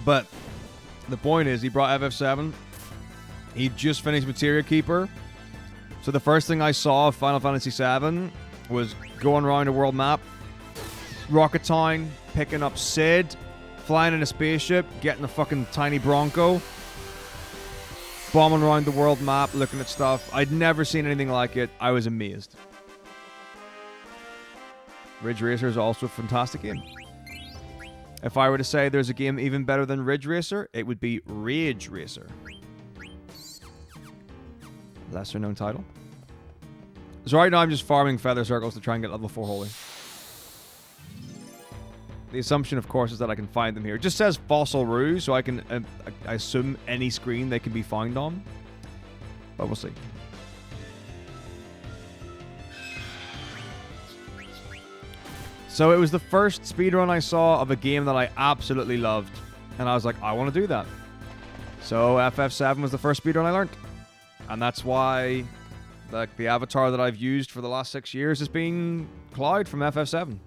But the point is, he brought FF7. He just finished Materia Keeper. So the first thing I saw of Final Fantasy VII was going around a world map, Rocket Town, picking up Sid, flying in a spaceship, getting a fucking tiny Bronco, bombing around the world map, looking at stuff. I'd never seen anything like it. I was amazed. Ridge Racer is also a fantastic game. If I were to say there's a game even better than Ridge Racer, it would be Rage Racer. Lesser known title. So right now I'm just farming feather circles to try and get level 4 holy. The assumption, of course, is that I can find them here. It just says Fossil Rue, so I can I assume any screen they can be found on. But we'll see. So it was the first speedrun I saw of a game that I absolutely loved. And I was like, I want to do that. So FF7 was the first speedrun I learned. And that's why like the avatar that I've used for the last 6 years has been Cloud from FF7.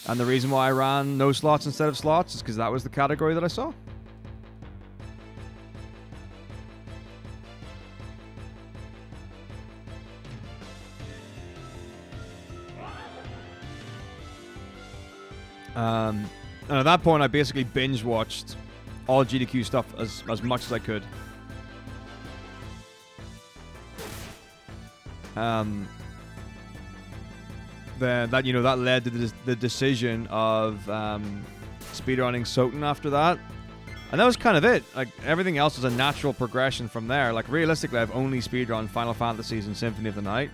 And the reason why I ran no slots instead of slots is because that was the category that I saw. And at that point, I basically binge-watched all GDQ stuff as much as I could. Then that that led to the decision of speedrunning Soten after that, and that was kind of it. Like everything else was a natural progression from there. Like realistically, I've only speedrun Final Fantasies and Symphony of the Night.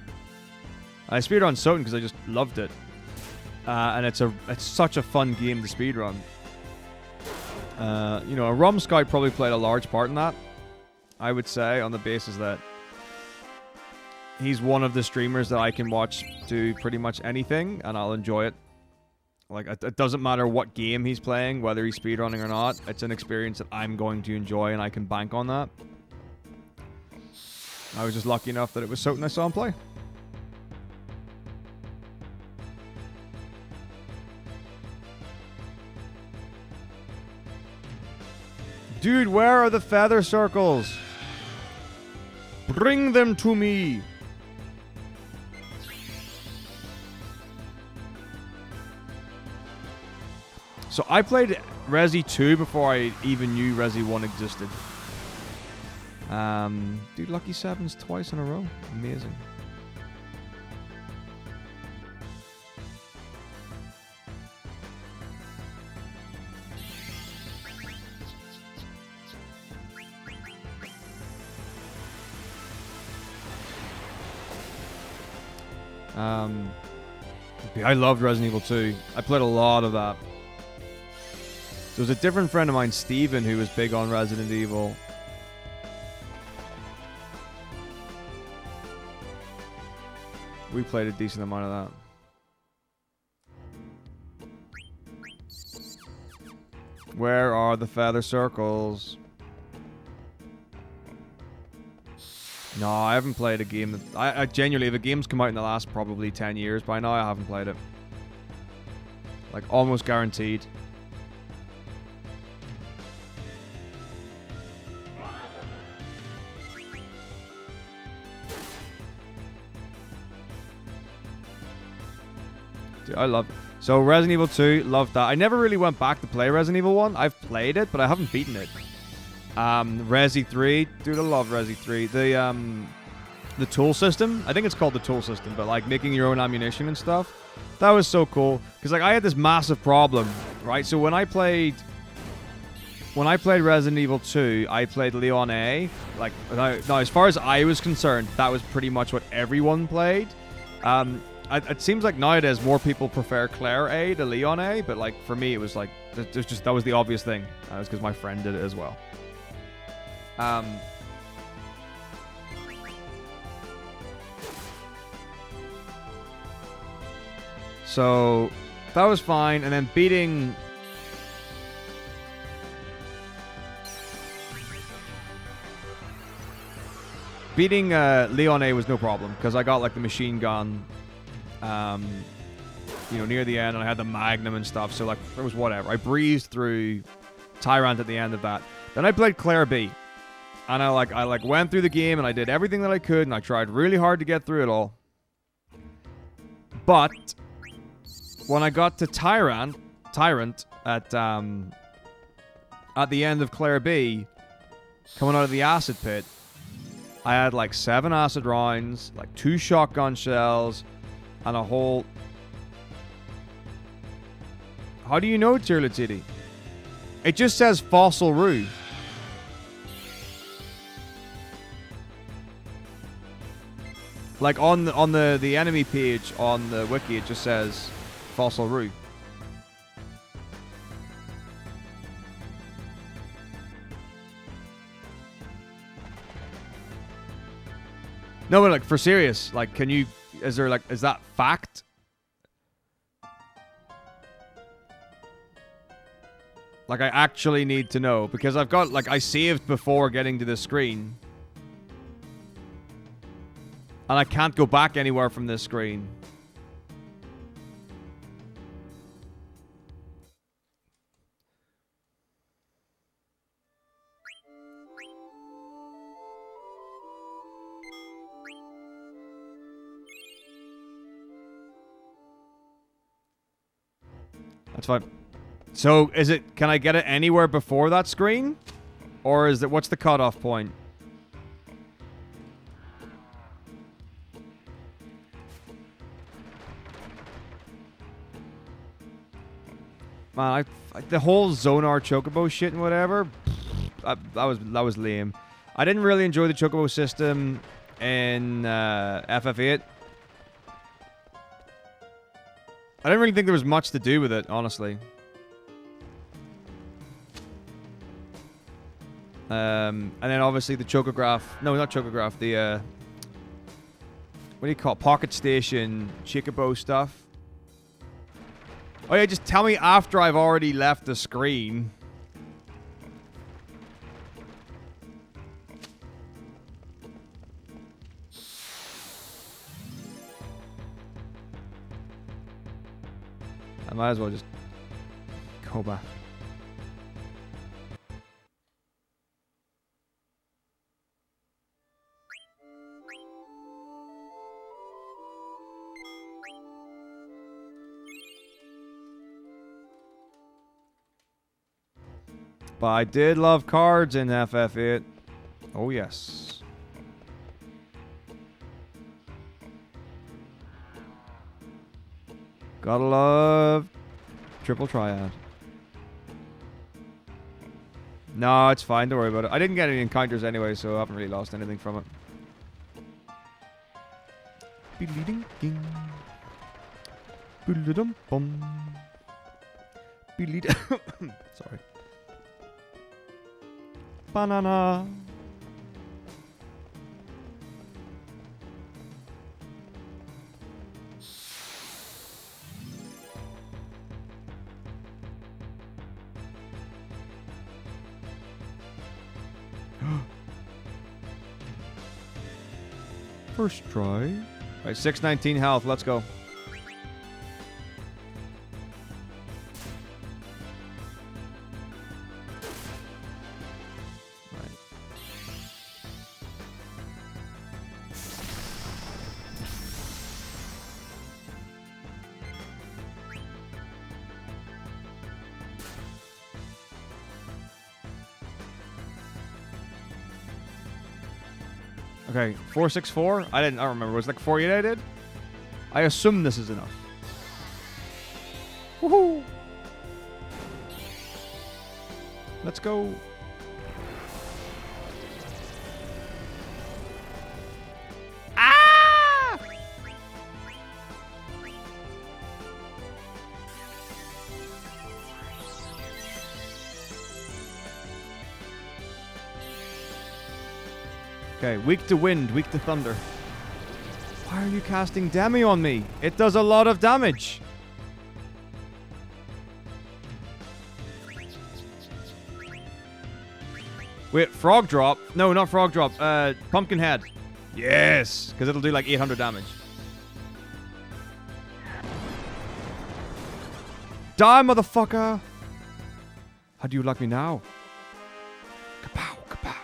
I speedrun Soten because I just loved it. And it's such a fun game to speedrun. A ROM Scout probably played a large part in that, I would say, on the basis that he's one of the streamers that I can watch do pretty much anything, and I'll enjoy it. Like, it doesn't matter what game he's playing, whether he's speedrunning or not. It's an experience that I'm going to enjoy, and I can bank on that. I was just lucky enough that it was Soten I saw him play. Dude, where are the feather circles? Bring them to me. So I played Resi 2 before I even knew Resi 1 existed. Dude, Lucky 7s twice in a row. Amazing. I loved Resident Evil 2. I played a lot of that. There was a different friend of mine, Steven, who was big on Resident Evil. We played a decent amount of that. Where are the feather circles? No, I haven't played a game that... I genuinely, if a game's come out in the last probably 10 years by now, I haven't played it. Like, almost guaranteed. Dude, I love it. So, Resident Evil 2, loved that. I never really went back to play Resident Evil 1. I've played it, but I haven't beaten it. Resi 3, dude, I love Resi 3. The tool system, I think it's called the tool system, but like making your own ammunition and stuff, that was so cool. Because like I had this massive problem, right? So when I played Resident Evil 2, I played Leon A. Like now, as far as I was concerned, that was pretty much what everyone played. It seems like nowadays more people prefer Claire A to Leon A, but like for me, it was like that was the obvious thing. It was because my friend did it as well. So that was fine, and then beating Leon A was no problem because I got like the machine gun, near the end, and I had the Magnum and stuff. So like it was whatever. I breezed through Tyrant at the end of that. Then I played Claire B. And I went through the game and I did everything that I could and I tried really hard to get through it all. But when I got to Tyrant at the end of Claire B, coming out of the acid pit, I had like 7 acid rounds, like 2 shotgun shells, and a whole... How do you know, Tirlititi? It just says Fossil Rue. Like on the enemy page on the wiki, it just says Fossil Roo. No, but like for serious, like can you? Is there like is that fact? Like I actually need to know because I've got like I saved before getting to the screen. And I can't go back anywhere from this screen. That's fine. So, is it... Can I get it anywhere before that screen? Or is it... What's the cutoff point? Man, the whole Zonar Chocobo shit and whatever, that was lame. I didn't really enjoy the Chocobo system in FF8. I didn't really think there was much to do with it, honestly. And then obviously the Chocograph... No, not Chocograph. The... what do you call it? Pocket Station Chocobo stuff. Oh yeah, just tell me after I've already left the screen. I might as well just go back. But I did love cards in FF8. Oh, yes. Gotta love Triple Triad. No, it's fine. Don't worry about it. I didn't get any encounters anyway, so I haven't really lost anything from it. Sorry. Banana. First try. Right, 619 health. Let's go. Okay, 464? I don't remember. Was it like 48 I did? I assume this is enough. Woohoo! Let's go. Ah! Okay, weak to wind, weak to thunder. Why are you casting Demi on me? It does a lot of damage. Wait, frog drop? No, not frog drop. Pumpkin head. Yes, because it'll do like 800 damage. Die, motherfucker! How do you like me now? Kapow, kapow.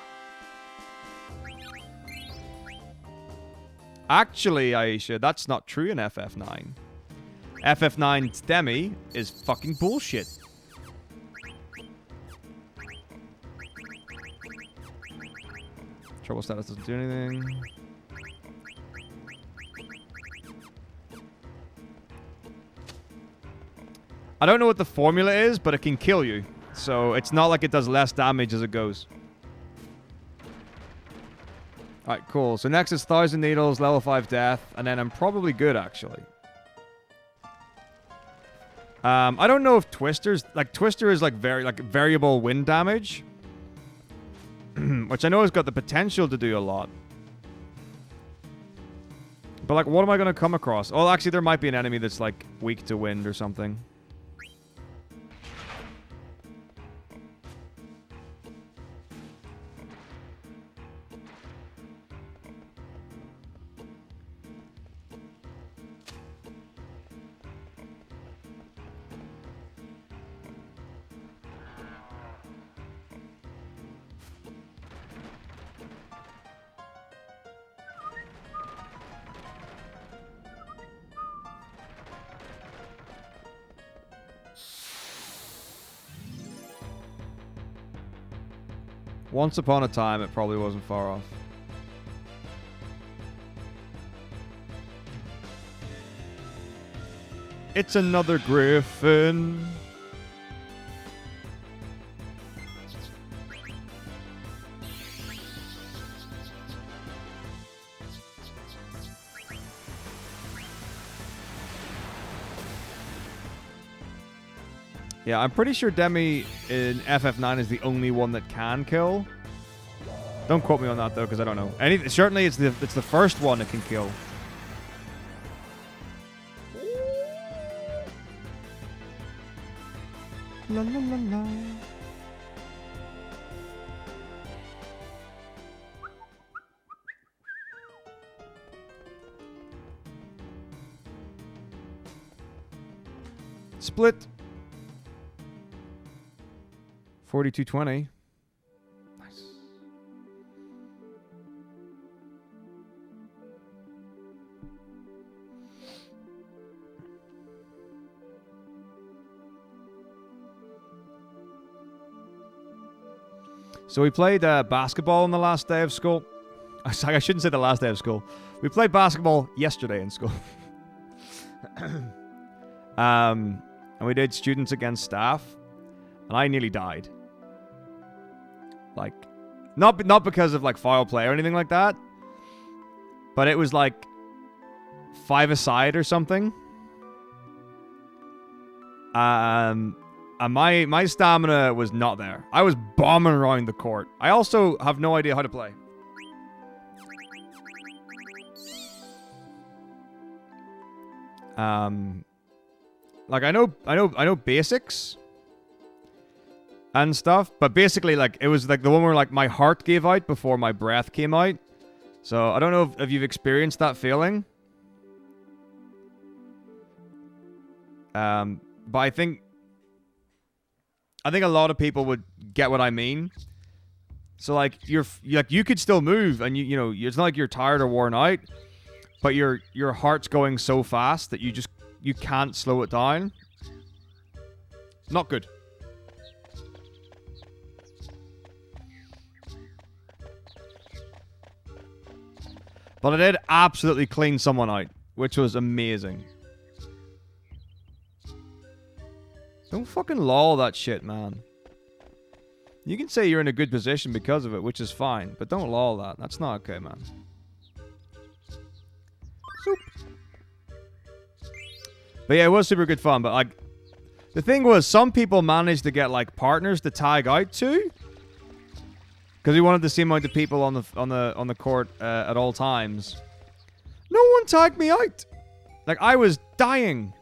Actually, Aisha, that's not true in FF9. FF9's Demi is fucking bullshit. Trouble status doesn't do anything. I don't know what the formula is, but it can kill you. So it's not like it does less damage as it goes. Alright, cool. So next is 1,000 Needles, level 5 Death, and then I'm probably good, actually. I don't know if Twister's... Like, Twister is, like, variable wind damage. Which I know has got the potential to do a lot. But, like, what am I going to come across? Oh, actually, there might be an enemy that's, like, weak to wind or something. Once upon a time, it probably wasn't far off. It's another griffin. Yeah, I'm pretty sure Demi in FF9 is the only one that can kill. Don't quote me on that though, because I don't know. Certainly, it's the first one that can kill. La la la la. Split. 4220. Nice. So we played basketball on the last day of school. I shouldn't say the last day of school. We played basketball yesterday in school. And we did students against staff. And I nearly died. Like, not because of like foul play or anything like that, but it was like 5-a-side or something. And my stamina was not there. I was bombing around the court. I also have no idea how to play. Like I know basics and stuff, but basically, like, it was like the one where, like, my heart gave out before my breath came out. So, I don't know if you've experienced that feeling. But I think a lot of people would get what I mean. So, like, you could still move, and you know, it's not like you're tired or worn out, but your heart's going so fast that you can't slow it down. Not good. But I did absolutely clean someone out, which was amazing. Don't fucking lol that shit, man. You can say you're in a good position because of it, which is fine, but don't lol that. That's not okay, man. Soup. But yeah, it was super good fun, but like, the thing was, some people managed to get like partners to tag out to. Because we wanted the same amount of people on the court at all times. No one tagged me out. Like, I was dying.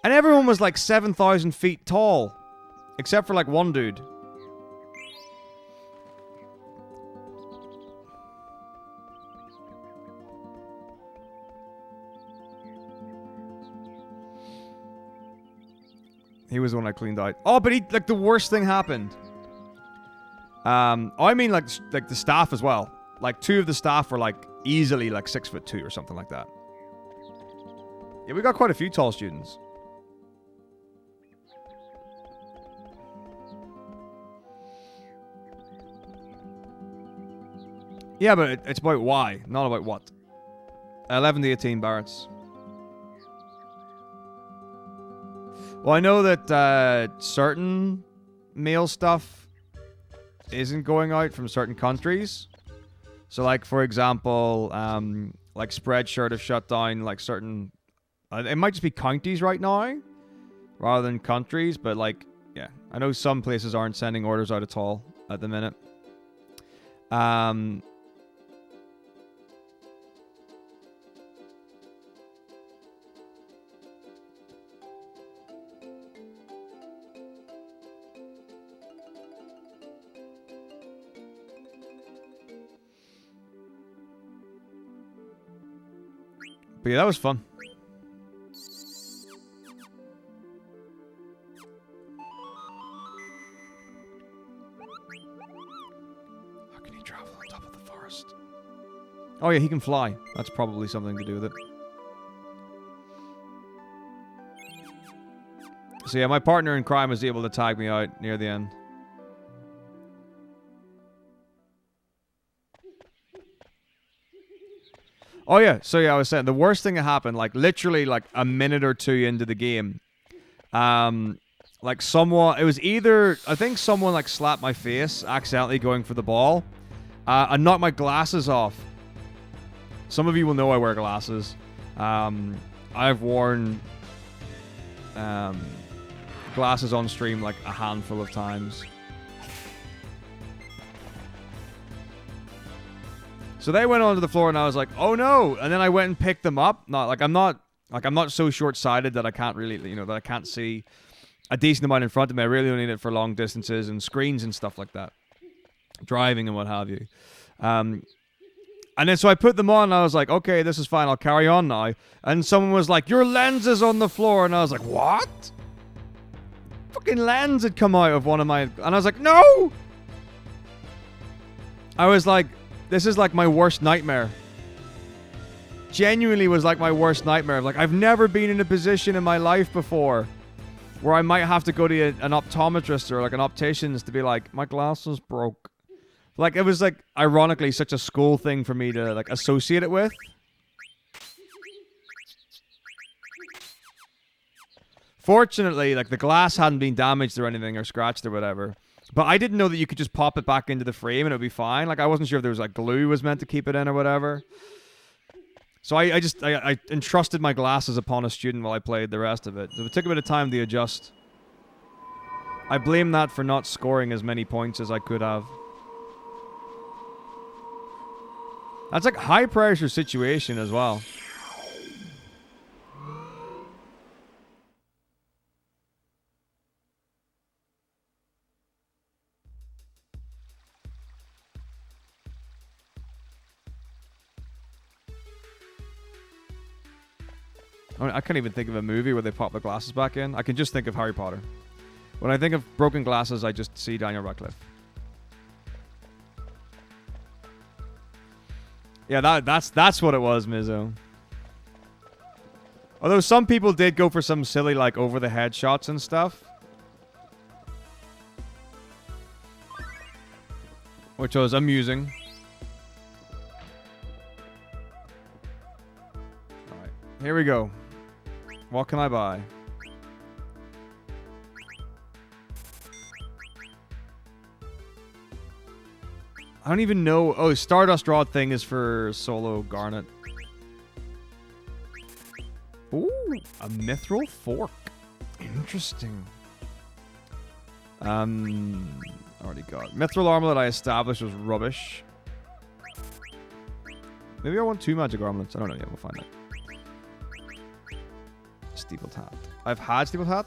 And everyone was like 7,000 feet tall. Except for like one dude. He was the one I cleaned out. Oh, but like the worst thing happened. I mean, like the staff as well. Like, 2 of the staff were, like, easily, like, 6'2" or something like that. Yeah, we got quite a few tall students. Yeah, but it's about why, not about what. 11 to 18 Barretts. Well, I know that certain male stuff isn't going out from certain countries. So, like, for example, like Spreadshirt have shut down, like, certain... it might just be counties right now, rather than countries, but, like, yeah. I know some places aren't sending orders out at all at the minute. But yeah, that was fun. How can he travel on top of the forest? Oh yeah, he can fly. That's probably something to do with it. So yeah, my partner in crime was able to tag me out near the end. Oh yeah, so yeah, I was saying the worst thing that happened, like literally like a minute or two into the game, like someone, it was either, I think someone like slapped my face accidentally going for the ball, and knocked my glasses off. Some of you will know I wear glasses. I've worn glasses on stream like a handful of times. So they went onto the floor and I was like, "Oh no!" And then I went and picked them up. I'm not so short-sighted that I can't really, that I can't see a decent amount in front of me. I really only need it for long distances and screens and stuff like that, driving and what have you. And then so I put them on and I was like, "Okay, this is fine. I'll carry on now." And someone was like, "Your lens is on the floor," and I was like, "What?" Fucking lens had come out of one of my, and I was like, "No!" I was like, this is like my worst nightmare. Genuinely was like my worst nightmare. Like, I've never been in a position in my life before where I might have to go to an optometrist or like an optician's to be like, my glasses broke. Like, it was like, ironically, such a school thing for me to like associate it with. Fortunately, like the glass hadn't been damaged or anything or scratched or whatever. But I didn't know that you could just pop it back into the frame and it would be fine. Like, I wasn't sure if there was, like, glue was meant to keep it in or whatever. So I entrusted my glasses upon a student while I played the rest of it. So it took a bit of time to adjust. I blame that for not scoring as many points as I could have. That's, like, high-pressure situation as well. I can't even think of a movie where they pop the glasses back in. I can just think of Harry Potter. When I think of broken glasses, I just see Daniel Radcliffe. Yeah, that's what it was, Mizzo. Although some people did go for some silly, like, over-the-head shots and stuff. Which was amusing. Alright, here we go. What can I buy? I don't even know. Oh, Stardust Rod thing is for solo Garnet. Ooh, a Mithril Fork. Interesting. Already got. Mithril Armlet I established was rubbish. Maybe I want 2 magic armlets. I don't know yet. We'll find out. Steepled Hat. I've had Steepled Hat?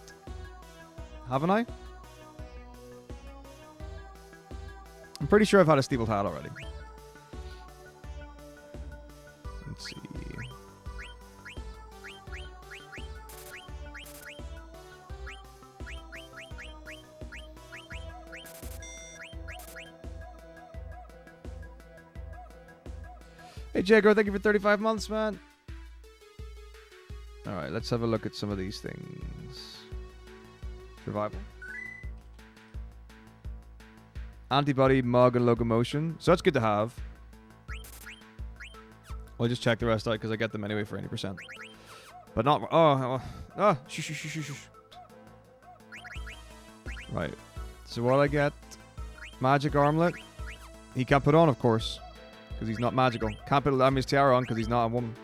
Haven't I? I'm pretty sure I've had a Steepled Hat already. Let's see. Hey, Jago, thank you for 35 months, man. Alright, let's have a look at some of these things. Survival. Antibody, mug, and locomotion. So that's good to have. I'll just check the rest out because I get them anyway for 80%. But not... Shush. Right. So what I get? Magic armlet. He can't put on, of course. because he's not magical. Can't put Lami's tiara on because he's not a woman.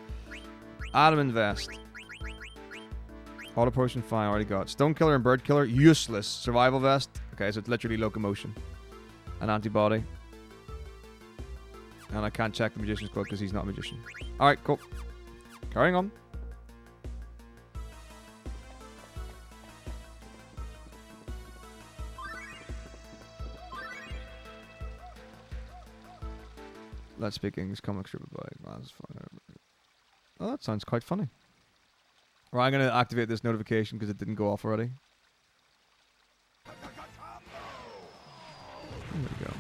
Adamant vest. Auto potion, fine, already got. Stone killer and bird killer, useless. Survival vest. Okay, so it's literally locomotion. An antibody. And I can't check the magician's code because he's not a magician. Alright, cool. Carrying on. Let's speak English comic strip by Glass. Oh, that sounds quite funny. Right, I'm going to activate this notification because it didn't go off already. There we go.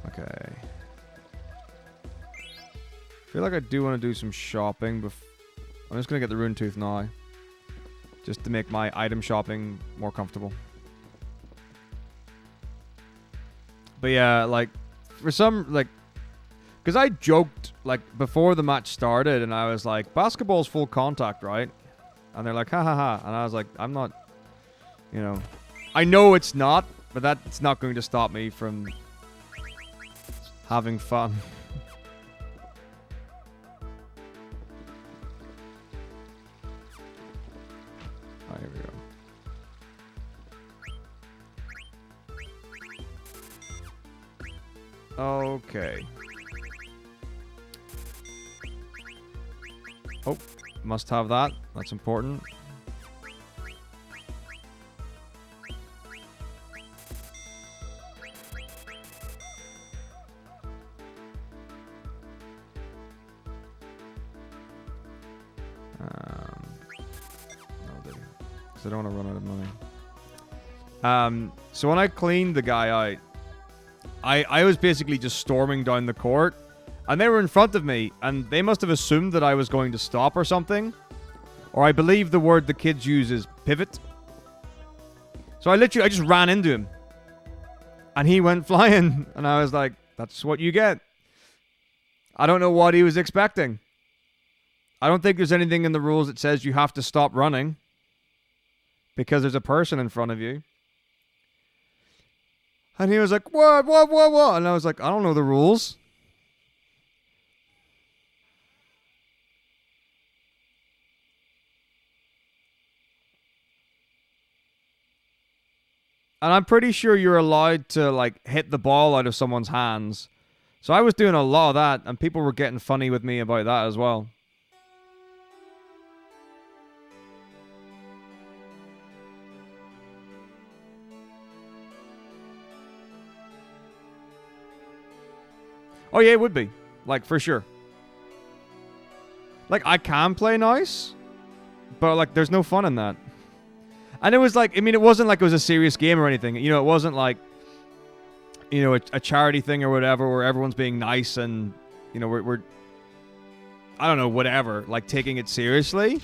Okay. I feel like I do want to do some shopping. I'm just going to get the rune tooth now. Just to make my item shopping more comfortable. But yeah, like, for some, like, because I joked, like, before the match started, and I was like, basketball's full contact, right? And they're like, ha ha ha. And I was like, I'm not, you know, I know it's not, but that's not going to stop me from having fun. Oh, here we go. Okay. Oh, must have that. That's important. I don't want to run out of money. So when I cleaned the guy out, I was basically just storming down the court, and they were in front of me, and they must have assumed that I was going to stop or something. Or I believe the word the kids use is pivot. So I just ran into him. And he went flying, and I was like, that's what you get. I don't know what he was expecting. I don't think there's anything in the rules that says you have to stop running. Because there's a person in front of you. And he was like, what? And I was like, I don't know the rules. And I'm pretty sure you're allowed to, like, hit the ball out of someone's hands. So I was doing a lot of that, and people were getting funny with me about that as well. Oh, yeah, it would be. Like, for sure. Like, I can play nice, but, like, there's no fun in that. And it was like, I mean, it wasn't like it was a serious game or anything. You know, it wasn't like, you know, a charity thing or whatever where everyone's being nice and, you know, we're I don't know, whatever, like, taking it seriously.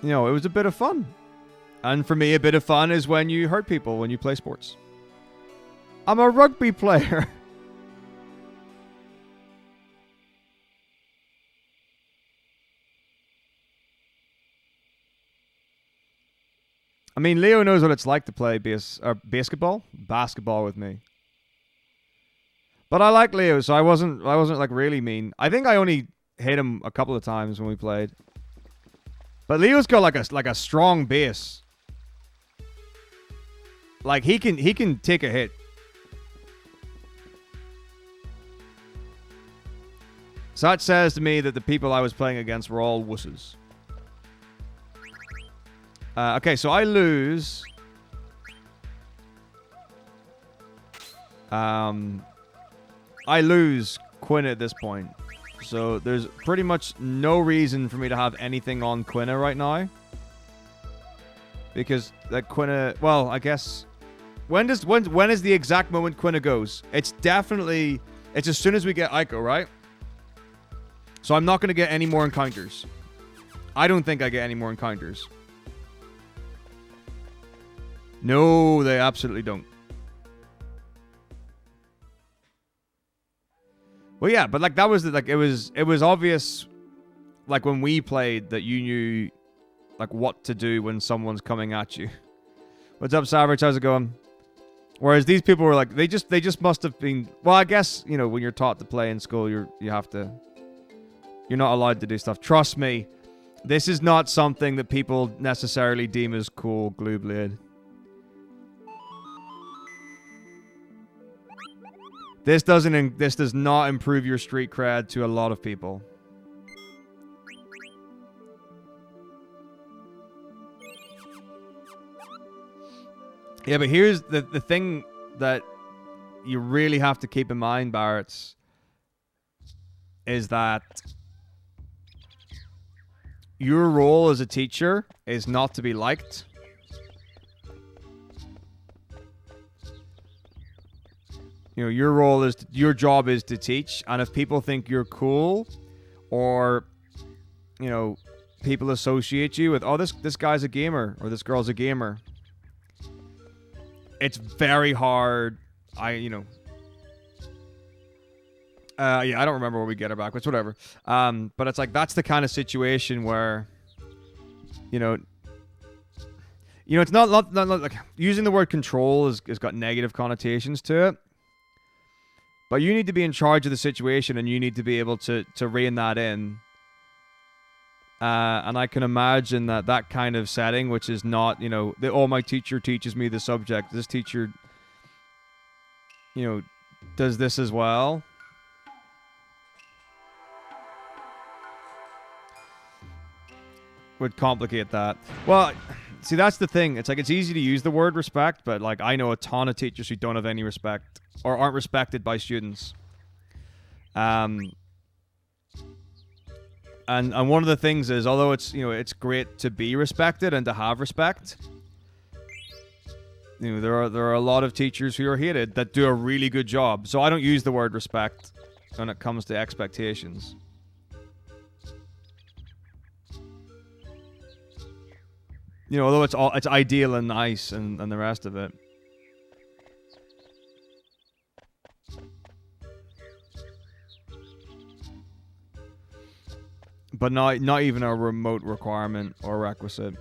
You know, it was a bit of fun. And for me, a bit of fun is when you hurt people when you play sports. I'm a rugby player. I mean, Leo knows what it's like to play basketball with me. But I like Leo, so I wasn't like really mean. I think I only hit him a couple of times when we played. But Leo's got like a strong base. Like he can take a hit. So that says to me that the people I was playing against were all wusses. Okay, so I lose. I lose Quina at this point. So there's pretty much no reason for me to have anything on Quina right now. Because that Quina, well, I guess when is the exact moment Quina goes? It's as soon as we get Aiko, right? So I'm not going to get any more encounters. I don't think I get any more encounters. No, they absolutely don't. Well, yeah, but like that was like it was obvious, like when we played, that you knew like what to do when someone's coming at you. What's up, Savage? How's it going? Whereas these people were like, they just must have been. Well, I guess when you're taught to play in school, you're not allowed to do stuff. Trust me, this is not something that people necessarily deem as cool. Glueblade. This does not improve your street cred to a lot of people. Yeah, but here's the thing that you really have to keep in mind, Barretts, is that your role as a teacher is not to be liked. Your job is to teach, and if people think you're cool, or people associate you with, oh, this guy's a gamer or this girl's a gamer, it's very hard. I don't remember where we get her back, but it's whatever. But it's like that's the kind of situation where it's not like using the word control has got negative connotations to it. But you need to be in charge of the situation, and you need to be able to rein that in. And I can imagine that kind of setting, which is not, my teacher teaches me the subject. This teacher, does this as well. Would complicate that. Well, see, that's the thing. It's like it's easy to use the word respect, but like I know a ton of teachers who don't have any respect or aren't respected by students. And one of the things is, although it's it's great to be respected and to have respect, there are a lot of teachers who are hated that do a really good job. So I don't use the word respect when it comes to expectations. Although it's ideal and nice and the rest of it. But not even a remote requirement or requisite.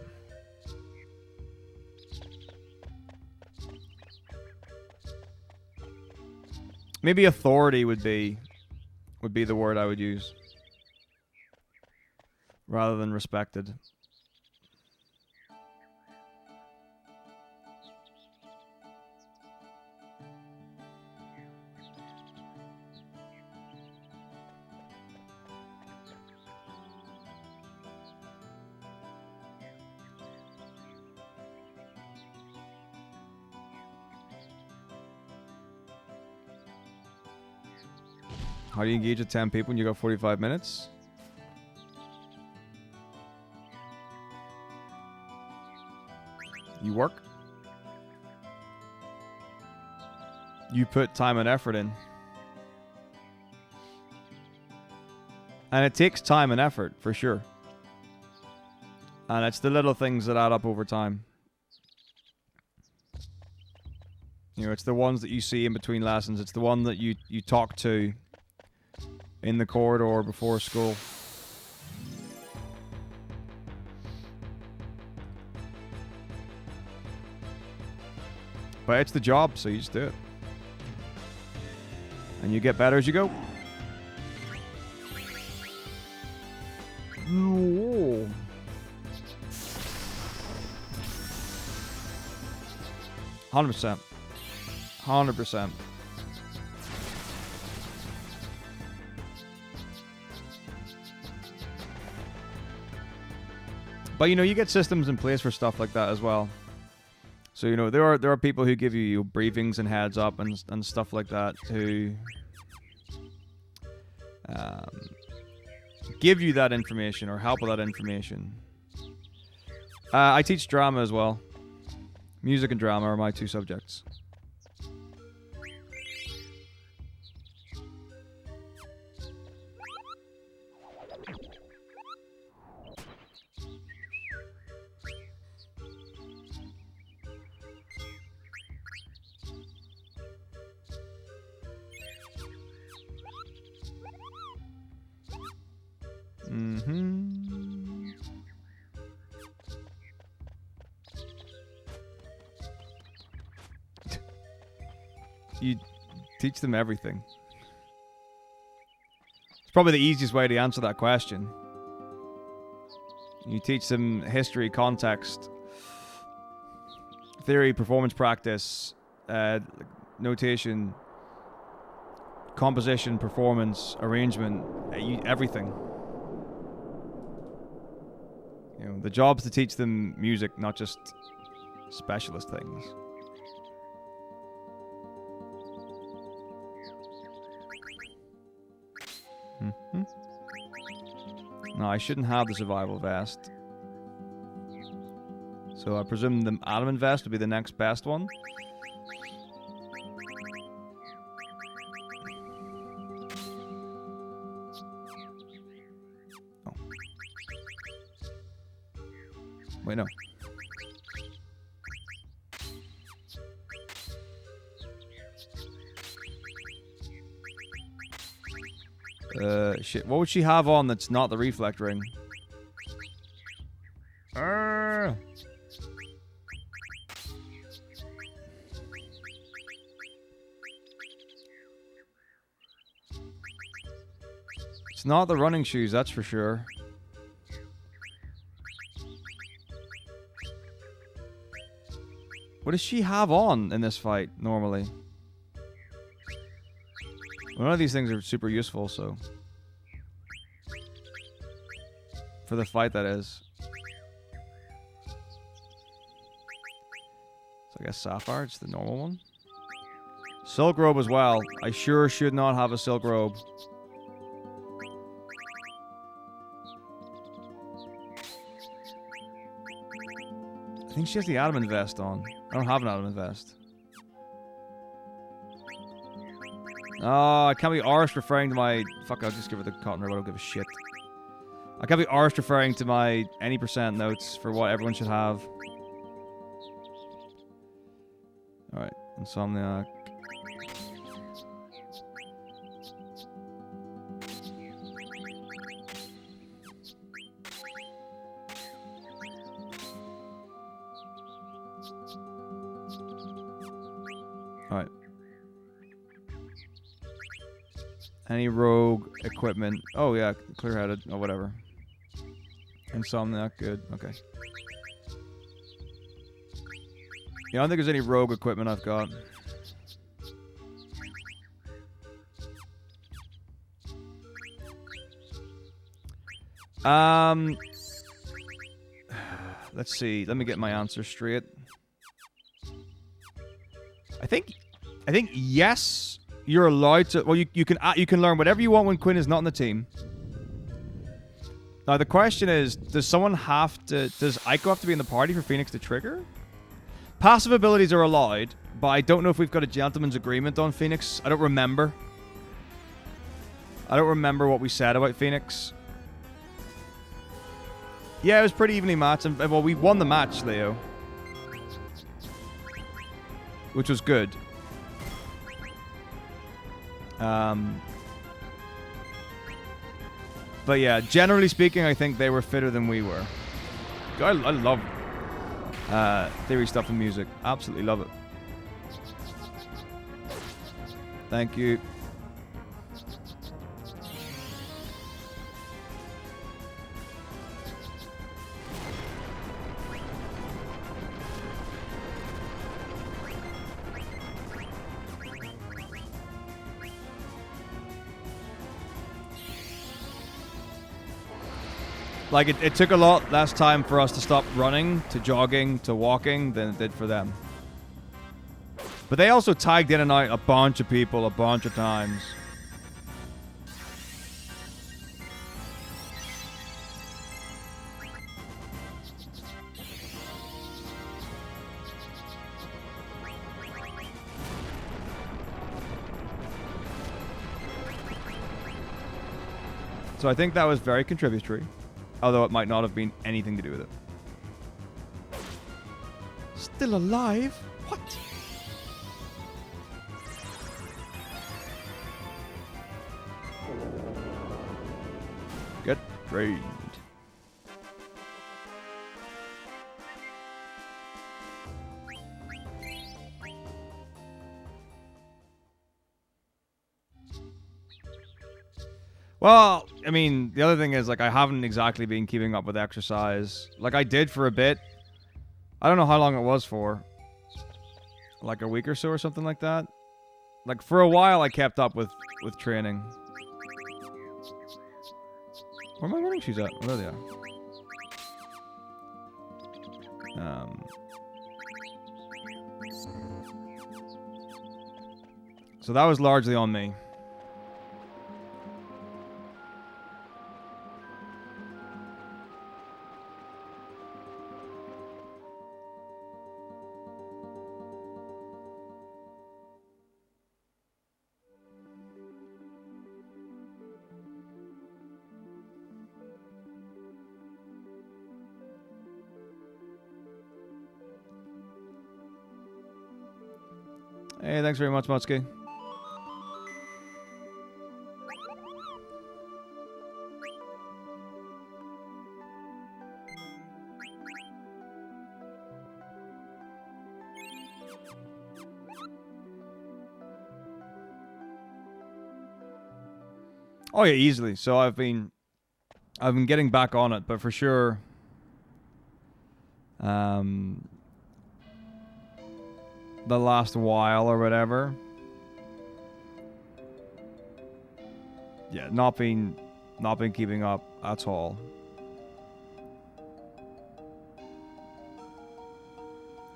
Maybe authority would be the word I would use, rather than respected. How do you engage with 10 people when you got 45 minutes? You work. You put time and effort in. And it takes time and effort, for sure. And it's the little things that add up over time. It's the ones that you see in between lessons. It's the one that you talk to in the corridor before school. But it's the job, so you just do it. And you get better as you go. Whoa. 100%. 100%. But you get systems in place for stuff like that as well. So there are people who give you briefings and heads up and stuff like that, who give you that information or help with that information. I teach drama as well. Music and drama are my two subjects. you teach them everything. It's probably the easiest way to answer that question. You teach them history, context, theory, performance practice, notation, composition, performance, arrangement, everything. You know, the job's to teach them music, not just specialist things. No, I shouldn't have the survival vest. So I presume the adamant vest would be the next best one. Oh. Wait, no. Shit. What would she have on that's not the reflect ring? It's not the running shoes, that's for sure. What does she have on in this fight, normally? Well, none of these things are super useful, so... For the fight, that is. So I guess Sapphire, it's the normal one. Silk robe as well. I sure should not have a silk robe. I think she has the adamant vest on. I don't have an adamant vest. Oh, I can't be arsed referring to my... Fuck, I'll just give her the cotton robe. I don't give a shit. I can't be arsed referring to my any percent notes for what everyone should have. Alright, Insomniac. Alright. Any rogue equipment? Oh yeah, clear-headed. Oh, whatever. Insomniac, good. Okay. Yeah, I don't think there's any rogue equipment I've got. Let's see. Let me get my answer straight. I think yes, you're allowed to. Well, you can learn whatever you want when Quinn is not on the team. Now the question is, does someone have to? Does Aiko have to be in the party for Phoenix to trigger? Passive abilities are allowed, but I don't know if we've got a gentleman's agreement on Phoenix. I don't remember. I don't remember what we said about Phoenix. Yeah, it was pretty evenly matched, and well, we won the match, Leo, which was good. But yeah, generally speaking, I think they were fitter than we were. I love theory stuff and music. Absolutely love it. Thank you. Like, it took a lot less time for us to stop running, to jogging, to walking than it did for them. But they also tagged in and out a bunch of people a bunch of times. So I think that was very contributory. Although it might not have been anything to do with it. Still alive? What? Get drained. Well, I mean, the other thing is, like, I haven't exactly been keeping up with exercise. Like, I did for a bit. I don't know how long it was for. Like a week or so or something like that. Like, for a while, I kept up with training. Where are my running shoes at? Oh, there they are. So that was largely on me. Hey, thanks very much, Mutsky. Oh yeah, easily. So I've been getting back on it, but for sure, the last while or whatever, yeah, not been keeping up at all.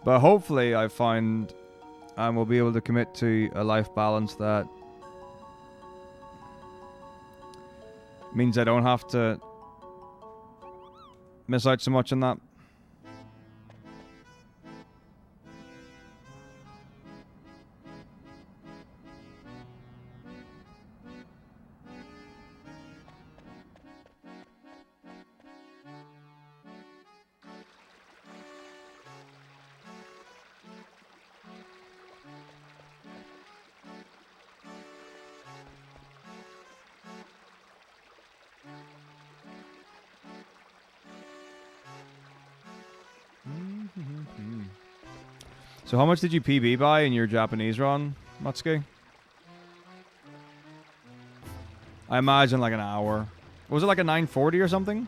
But hopefully, I find I will be able to commit to a life balance that means I don't have to miss out so much on that. So how much did you PB by in your Japanese run, Matsuki? I imagine like an hour. Was it like a 940 or something?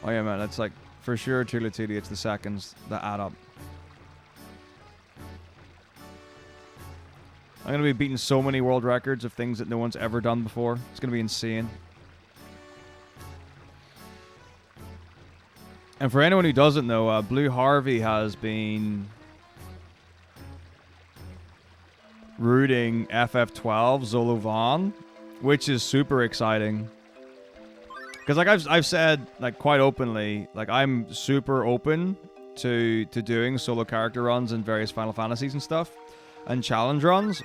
Oh yeah, man, it's like, for sure, Chula-Titi, it's the seconds that add up. I'm going to be beating so many world records of things that no one's ever done before. It's going to be insane. And for anyone who doesn't know, Blue Harvey has been rooting FF12 Zolovan, which is super exciting. Because like I've said like quite openly, like I'm super open to doing solo character runs in various Final Fantasies and stuff, and challenge runs.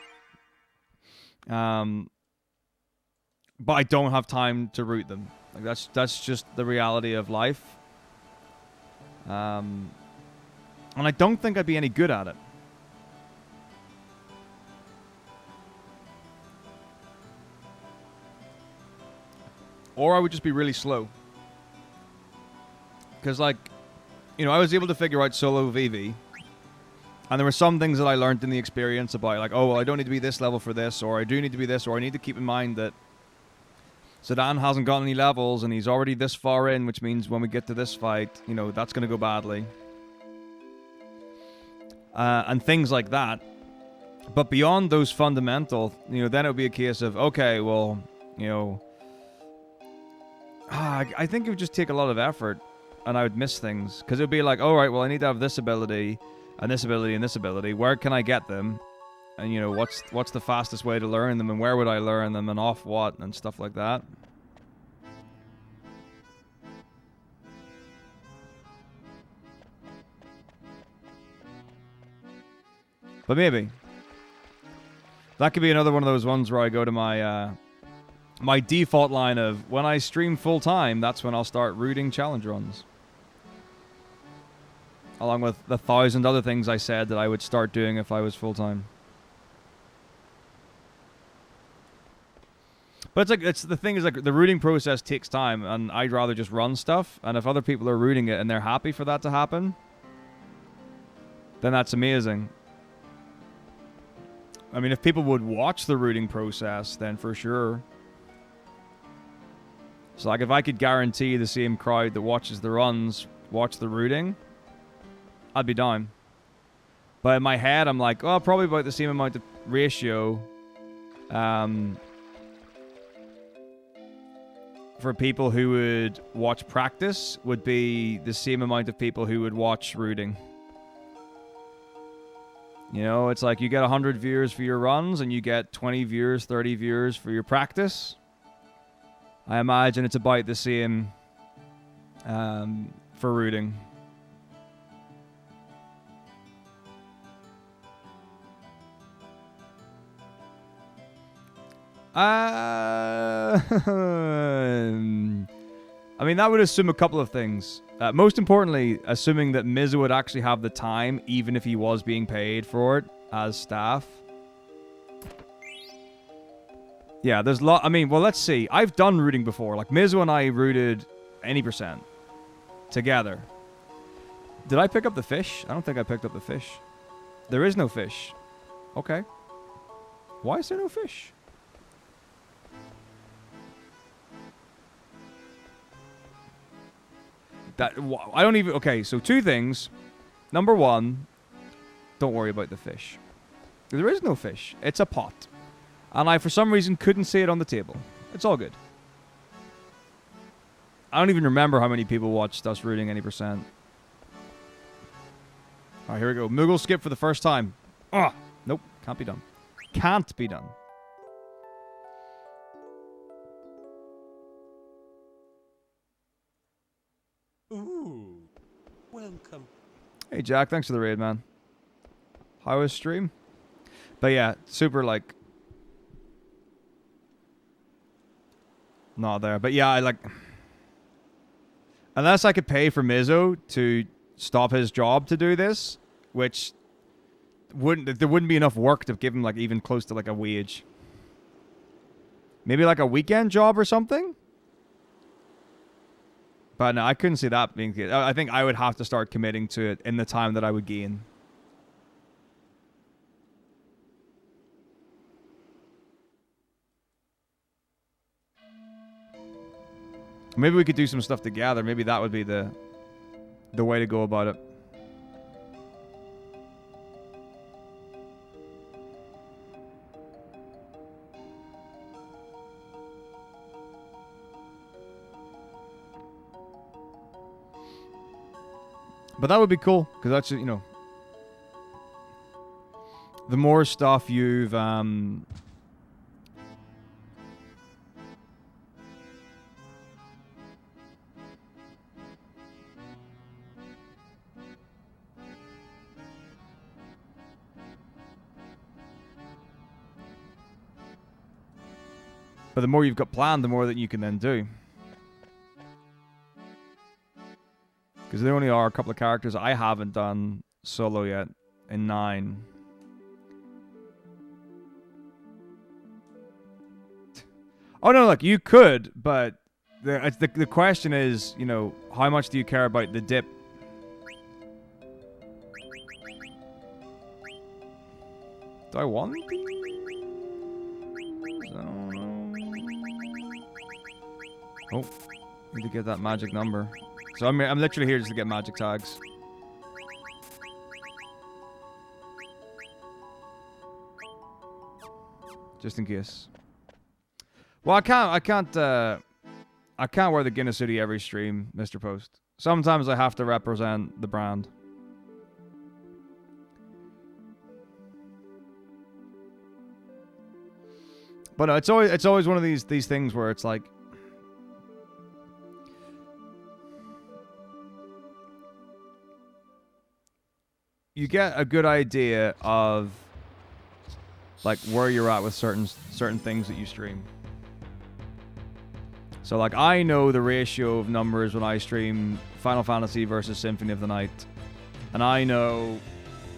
But I don't have time to root them. Like that's just the reality of life. And I don't think I'd be any good at it. Or I would just be really slow. Because, like, you know, I was able to figure out solo VV. And there were some things that I learned in the experience about, like, oh, well, I don't need to be this level for this, or I do need to be this, or I need to keep in mind that Zidane hasn't got any levels, and he's already this far in, which means when we get to this fight, you know, that's going to go badly. And things like that. But beyond those fundamental, you know, then it would be a case of, okay, well, you know, I think it would just take a lot of effort, and I would miss things. Because it would be like, all right, well, I need to have this ability, and this ability, and this ability. Where can I get them? And, you know, what's the fastest way to learn them, and where would I learn them, and off what, and stuff like that. But maybe. That could be another one of those ones where I go to my my default line of, when I stream full-time, that's when I'll start rooting challenge runs. Along with the 1,000 other things I said that I would start doing if I was full-time. But it's like, the thing is, like, the rooting process takes time, and I'd rather just run stuff. And if other people are rooting it and they're happy for that to happen, then that's amazing. I mean, if people would watch the rooting process, then for sure. So, like, if I could guarantee the same crowd that watches the runs watch the rooting, I'd be down. But in my head, I'm like, oh, probably about the same amount of ratio. For people who would watch practice would be the same amount of people who would watch rooting. You know, it's like you get 100 viewers for your runs and you get 20 viewers, 30 viewers for your practice. I imagine it's about the same for rooting. I mean, that would assume a couple of things. Most importantly, assuming that Miz would actually have the time, even if he was being paid for it as staff. Yeah, there's a lot. I mean, well, let's see. I've done rooting before. Like, Mizu and I rooted any % together. Did I pick up the fish? I don't think I picked up the fish. There is no fish. Okay. Why is there no fish? I don't even... Okay, so 2 things. Number 1, don't worry about the fish. There is no fish. It's a pot. And I, for some reason, couldn't see it on the table. It's all good. I don't even remember how many people watched us rooting any %. Alright, here we go. Moogle skip for the first time. Ah, nope. Can't be done. Can't be done. Ooh, welcome. Hey, Jack. Thanks for the raid, man. How was stream? But yeah, super, like... Not there. But yeah, I like... Unless I could pay for Mizzo to stop his job to do this, which... There wouldn't be enough work to give him, like, even close to, like, a wage. Maybe, like, a weekend job or something? But no, I couldn't see that being... I think I would have to start committing to it in the time that I would gain. Maybe we could do some stuff together. Maybe that would be the way to go about it. But that would be cool, because that's, you know, the more stuff you've, but the more you've got planned, the more that you can then do. Because there only are a couple of characters I haven't done solo yet in 9. Oh no, look, you could, but the question is, you know, how much do you care about the dip? Do I want these? I don't know. Oh, need to get that magic number. So I'm literally here just to get magic tags. Just in case. Well, I can't wear the Guinness hoodie every stream, Mr. Post. Sometimes I have to represent the brand. But no, it's always one of these things where it's like, you get a good idea of like where you're at with certain things that you stream. So like I know the ratio of numbers when I stream Final Fantasy versus Symphony of the Night, and I know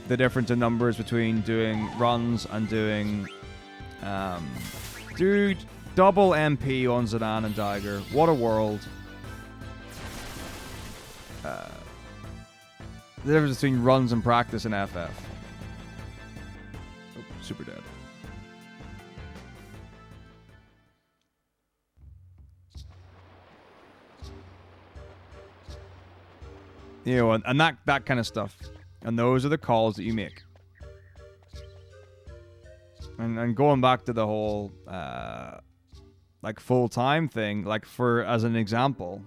the difference in numbers between doing runs and doing dude, Double MP on Zidane and Dagger. What a world. The difference between runs and practice in FF. Oh, super dead. You know, and that kind of stuff. And those are the calls that you make. And going back to the whole like full-time thing, like as an example,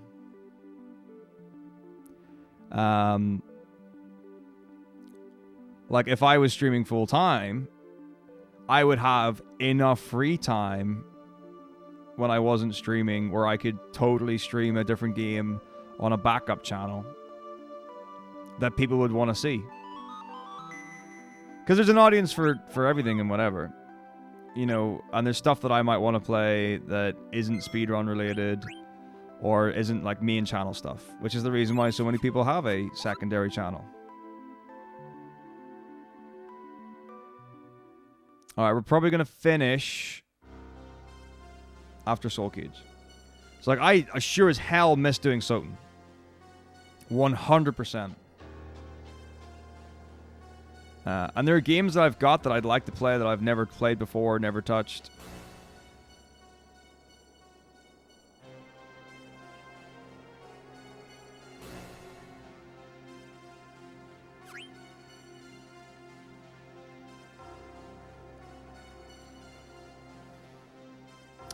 like if I was streaming full-time, I would have enough free time when I wasn't streaming where I could totally stream a different game on a backup channel that people would want to see. Because there's an audience for everything and whatever. You know, and there's stuff that I might want to play that isn't speedrun related or isn't like main channel stuff, which is the reason why so many people have a secondary channel. Alright, we're probably going to finish after Soul Cage. So like, I sure as hell miss doing Soten. 100%. And there are games that I've got that I'd like to play that I've never played before, never touched.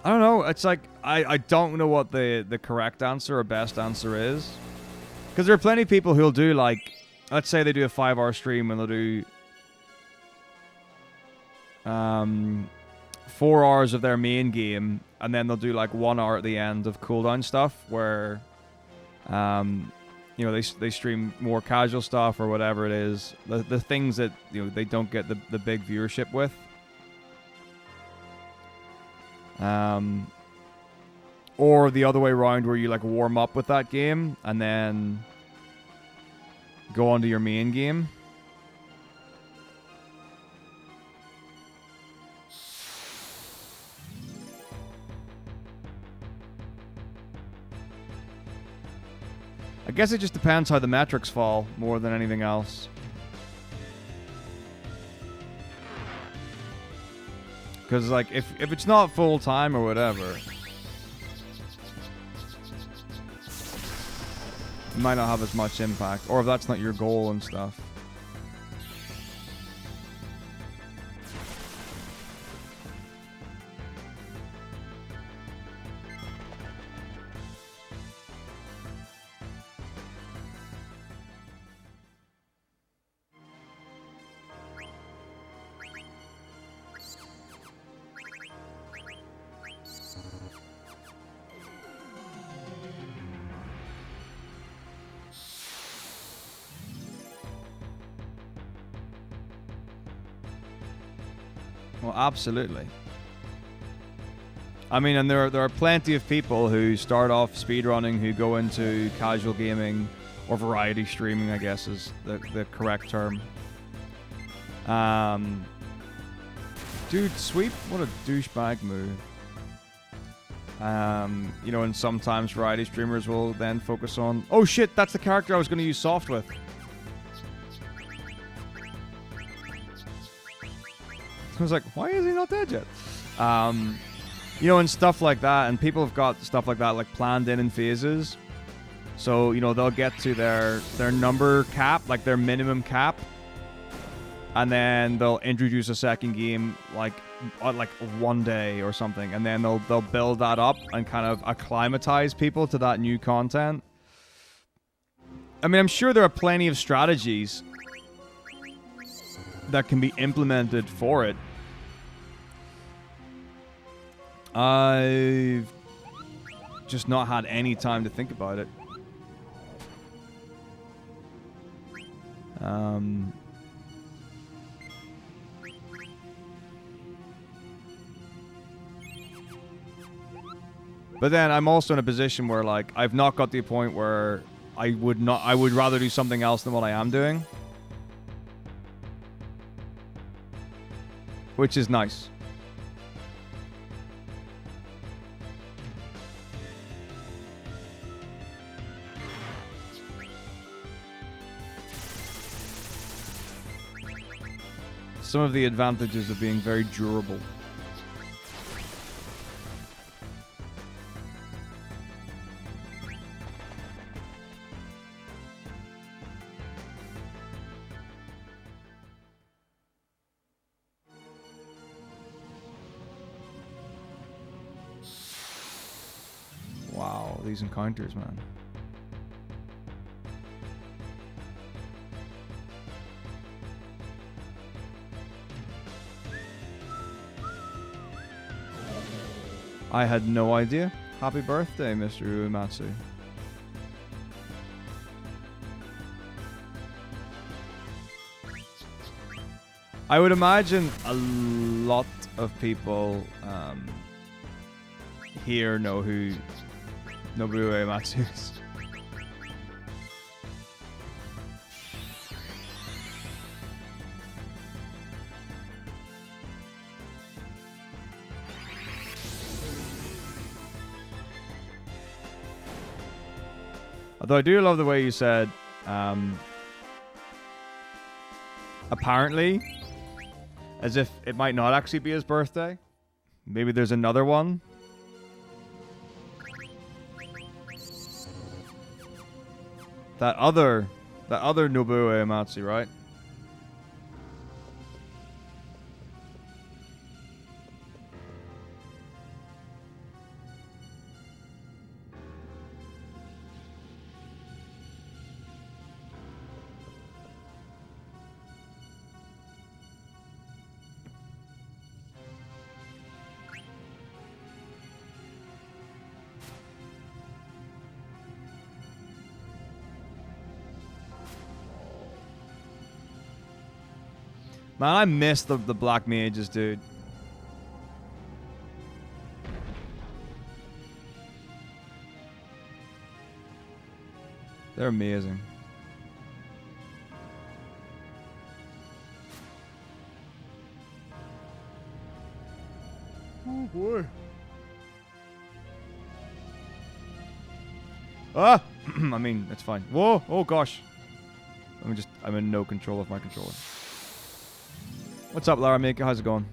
I don't know. It's like, I don't know what the correct answer or best answer is. Because there are plenty of people who'll do like, let's say they do a 5-hour stream and they'll do 4 hours of their main game, and then they'll do like 1 hour at the end of cooldown stuff where, you know, they stream more casual stuff or whatever it is. The things that, you know, they don't get the big viewership with. Or the other way around where you like warm up with that game and then go on to your main game. I guess it just depends how the metrics fall more than anything else. Because like if it's not full time or whatever, it might not have as much impact. Or if that's not your goal and stuff. Well, absolutely. I mean, and there are plenty of people who start off speedrunning who go into casual gaming or variety streaming, I guess is the correct term. Dude, sweep, what a douchebag move. You know, and sometimes variety streamers will then focus on, oh shit, that's the character I was going to use soft with. I was like, why is he not dead yet? You know, and stuff like that, and people have got stuff like that like planned in phases. So, you know, they'll get to their number cap, like their minimum cap, and then they'll introduce a second game like one day or something, and then they'll build that up and kind of acclimatize people to that new content. I mean, I'm sure there are plenty of strategies that can be implemented for it. I've just not had any time to think about it. But then I'm also in a position where like I've not got to the point where I would rather do something else than what I am doing. Which is nice. some of the advantages of being very durable. Wow, these encounters, man. I had no idea. Happy birthday, Mr. Uematsu. I would imagine a lot of people here know who Nobuo Uematsu is. Although I do love the way you said, apparently, as if it might not actually be his birthday. Maybe there's another one. That other Nobuo Uematsu, right? Man, I miss the black mages, dude. They're amazing. Oh boy. Ah! I mean, it's fine. Whoa! Oh gosh. I'm in no control of my controller. What's up, Lara Mika? How's it going?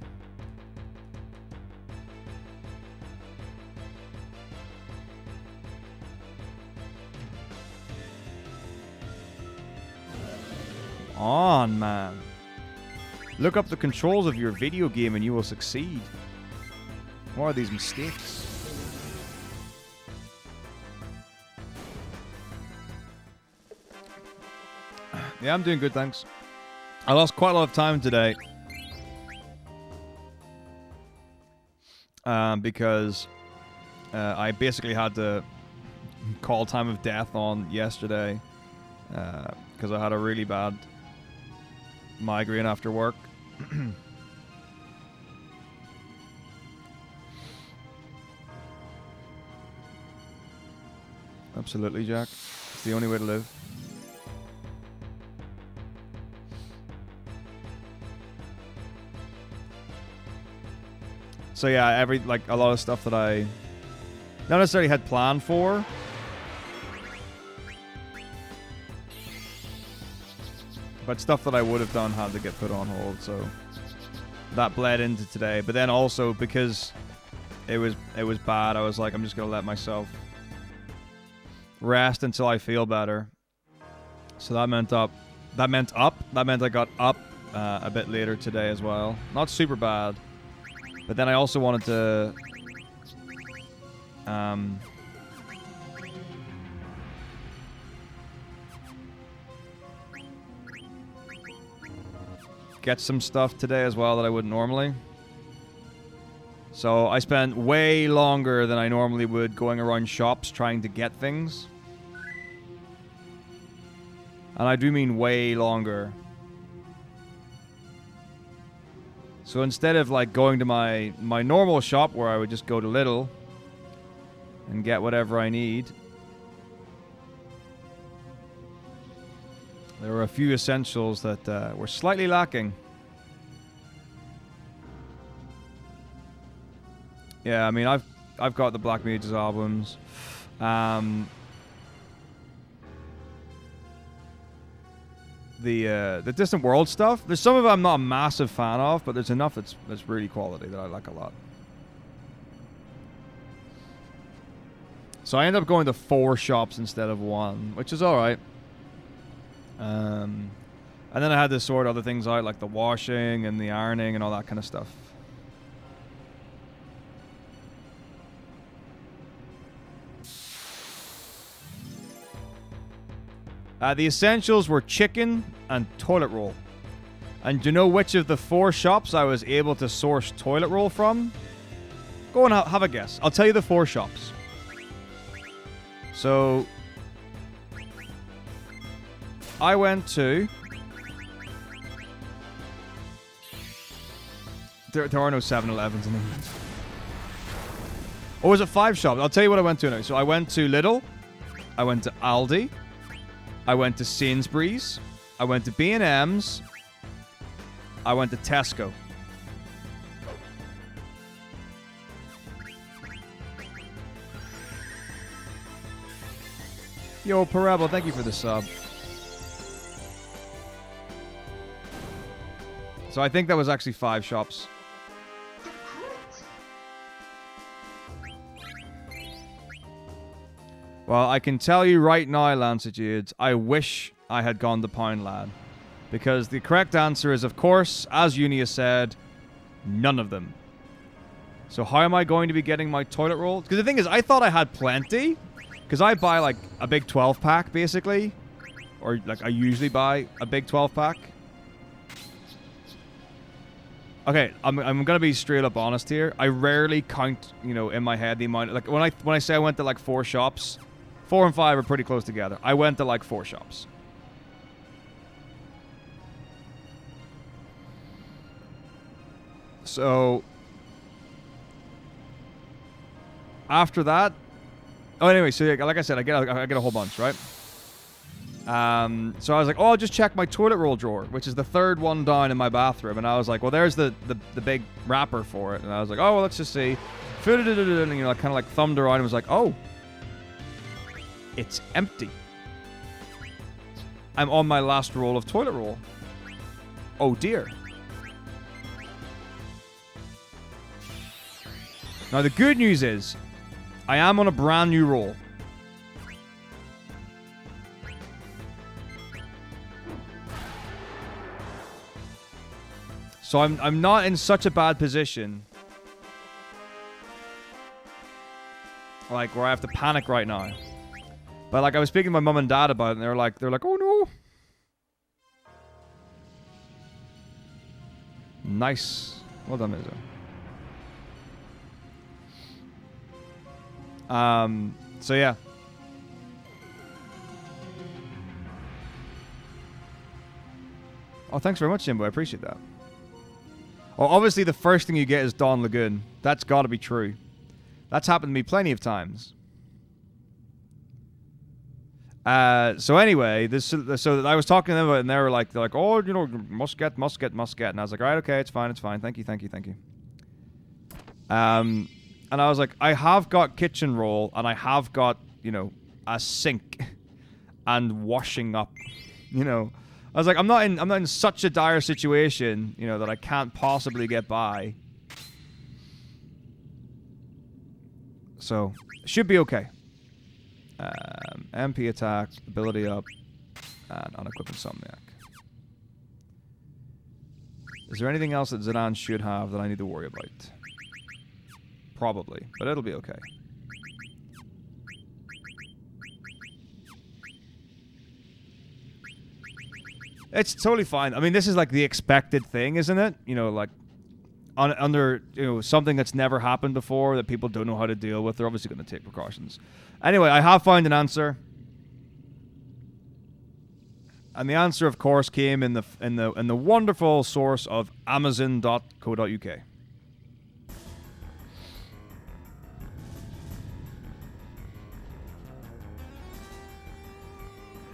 On, man. Look up the controls of your video game and you will succeed. What are these mistakes? Yeah, I'm doing good, thanks. I lost quite a lot of time today. Because I basically had to call time of death on yesterday because I had a really bad migraine after work. Absolutely, Jack. It's the only way to live. So yeah, a lot of stuff that I not necessarily had planned for. But stuff that I would have done had to get put on hold, so that bled into today. But then also because it was bad, I was like, I'm just gonna let myself rest until I feel better. So that meant I got up a bit later today as well. Not super bad. But then I also wanted to get some stuff today as well that I wouldn't normally. So I spent way longer than I normally would going around shops trying to get things. And I do mean way longer. So instead of like going to my normal shop where I would just go to Lidl and get whatever I need, there were a few essentials that were slightly lacking. Yeah, I mean I've got the Black Mages albums. the Distant World stuff. There's some of it I'm not a massive fan of, but there's enough that's really quality that I like a lot. So I ended up going to 4 shops instead of 1, which is alright. And then I had to sort other things out, like the washing and the ironing and all that kind of stuff. The essentials were chicken and toilet roll. And do you know which of the 4 shops I was able to source toilet roll from? Go and have a guess. I'll tell you the 4 shops. So, I went to... There are no 7-Elevens in England. Or was it 5 shops? I'll tell you what I went to now. So I went to Lidl. I went to Aldi. I went to Sainsbury's. I went to B&M's. I went to Tesco. Yo, Parable, thank you for the sub. So I think that was actually 5 shops. Well, I can tell you right now, Lancitudes, I wish I had gone to Poundland. Because the correct answer is, of course, as Unia said, none of them. So how am I going to be getting my toilet roll? Because the thing is, I thought I had plenty. Because I buy, like, a big 12-pack, basically. Or, like, I usually buy a big 12-pack. Okay, I'm going to be straight up honest here. I rarely count, you know, in my head the amount... Like, when I say I went to, like, 4 shops... 4 and 5 are pretty close together. I went to like 4 shops. So after that, oh, anyway, so like I said, I get a whole bunch, right? So I was like, oh, I'll just check my toilet roll drawer, which is the 3rd one down in my bathroom, and I was like, well, there's the big wrapper for it, and I was like, oh, well, let's just see, and you know, kind of like thumbed around and was like, oh. It's empty. I'm on my last roll of toilet roll. Oh dear. Now the good news is, I am on a brand new roll. So I'm not in such a bad position. Like where I have to panic right now. But like I was speaking to my mum and dad about it, and they're like, oh no. Nice. Well done, Izzo. So yeah. Oh, thanks very much, Jimbo. I appreciate that. Oh, obviously the first thing you get is Dawn Lagoon. That's got to be true. That's happened to me plenty of times. So anyway, so I was talking to them about it, and they're like, oh, you know, must get, and I was like, all right, okay, it's fine, thank you. And I was like, I have got kitchen roll, and I have got, you know, a sink, and washing up, you know. I was like, I'm not in such a dire situation, you know, that I can't possibly get by. So should be okay. MP attack, ability up, and unequip Insomniac. Is there anything else that Zidane should have that I need to worry about? Probably, but it'll be okay. It's totally fine. I mean, this is like the expected thing, isn't it? You know, like under you know something that's never happened before that people don't know how to deal with. They're obviously going to take precautions. Anyway, I have found an answer, and the answer, of course, came in the wonderful source of Amazon.co.uk.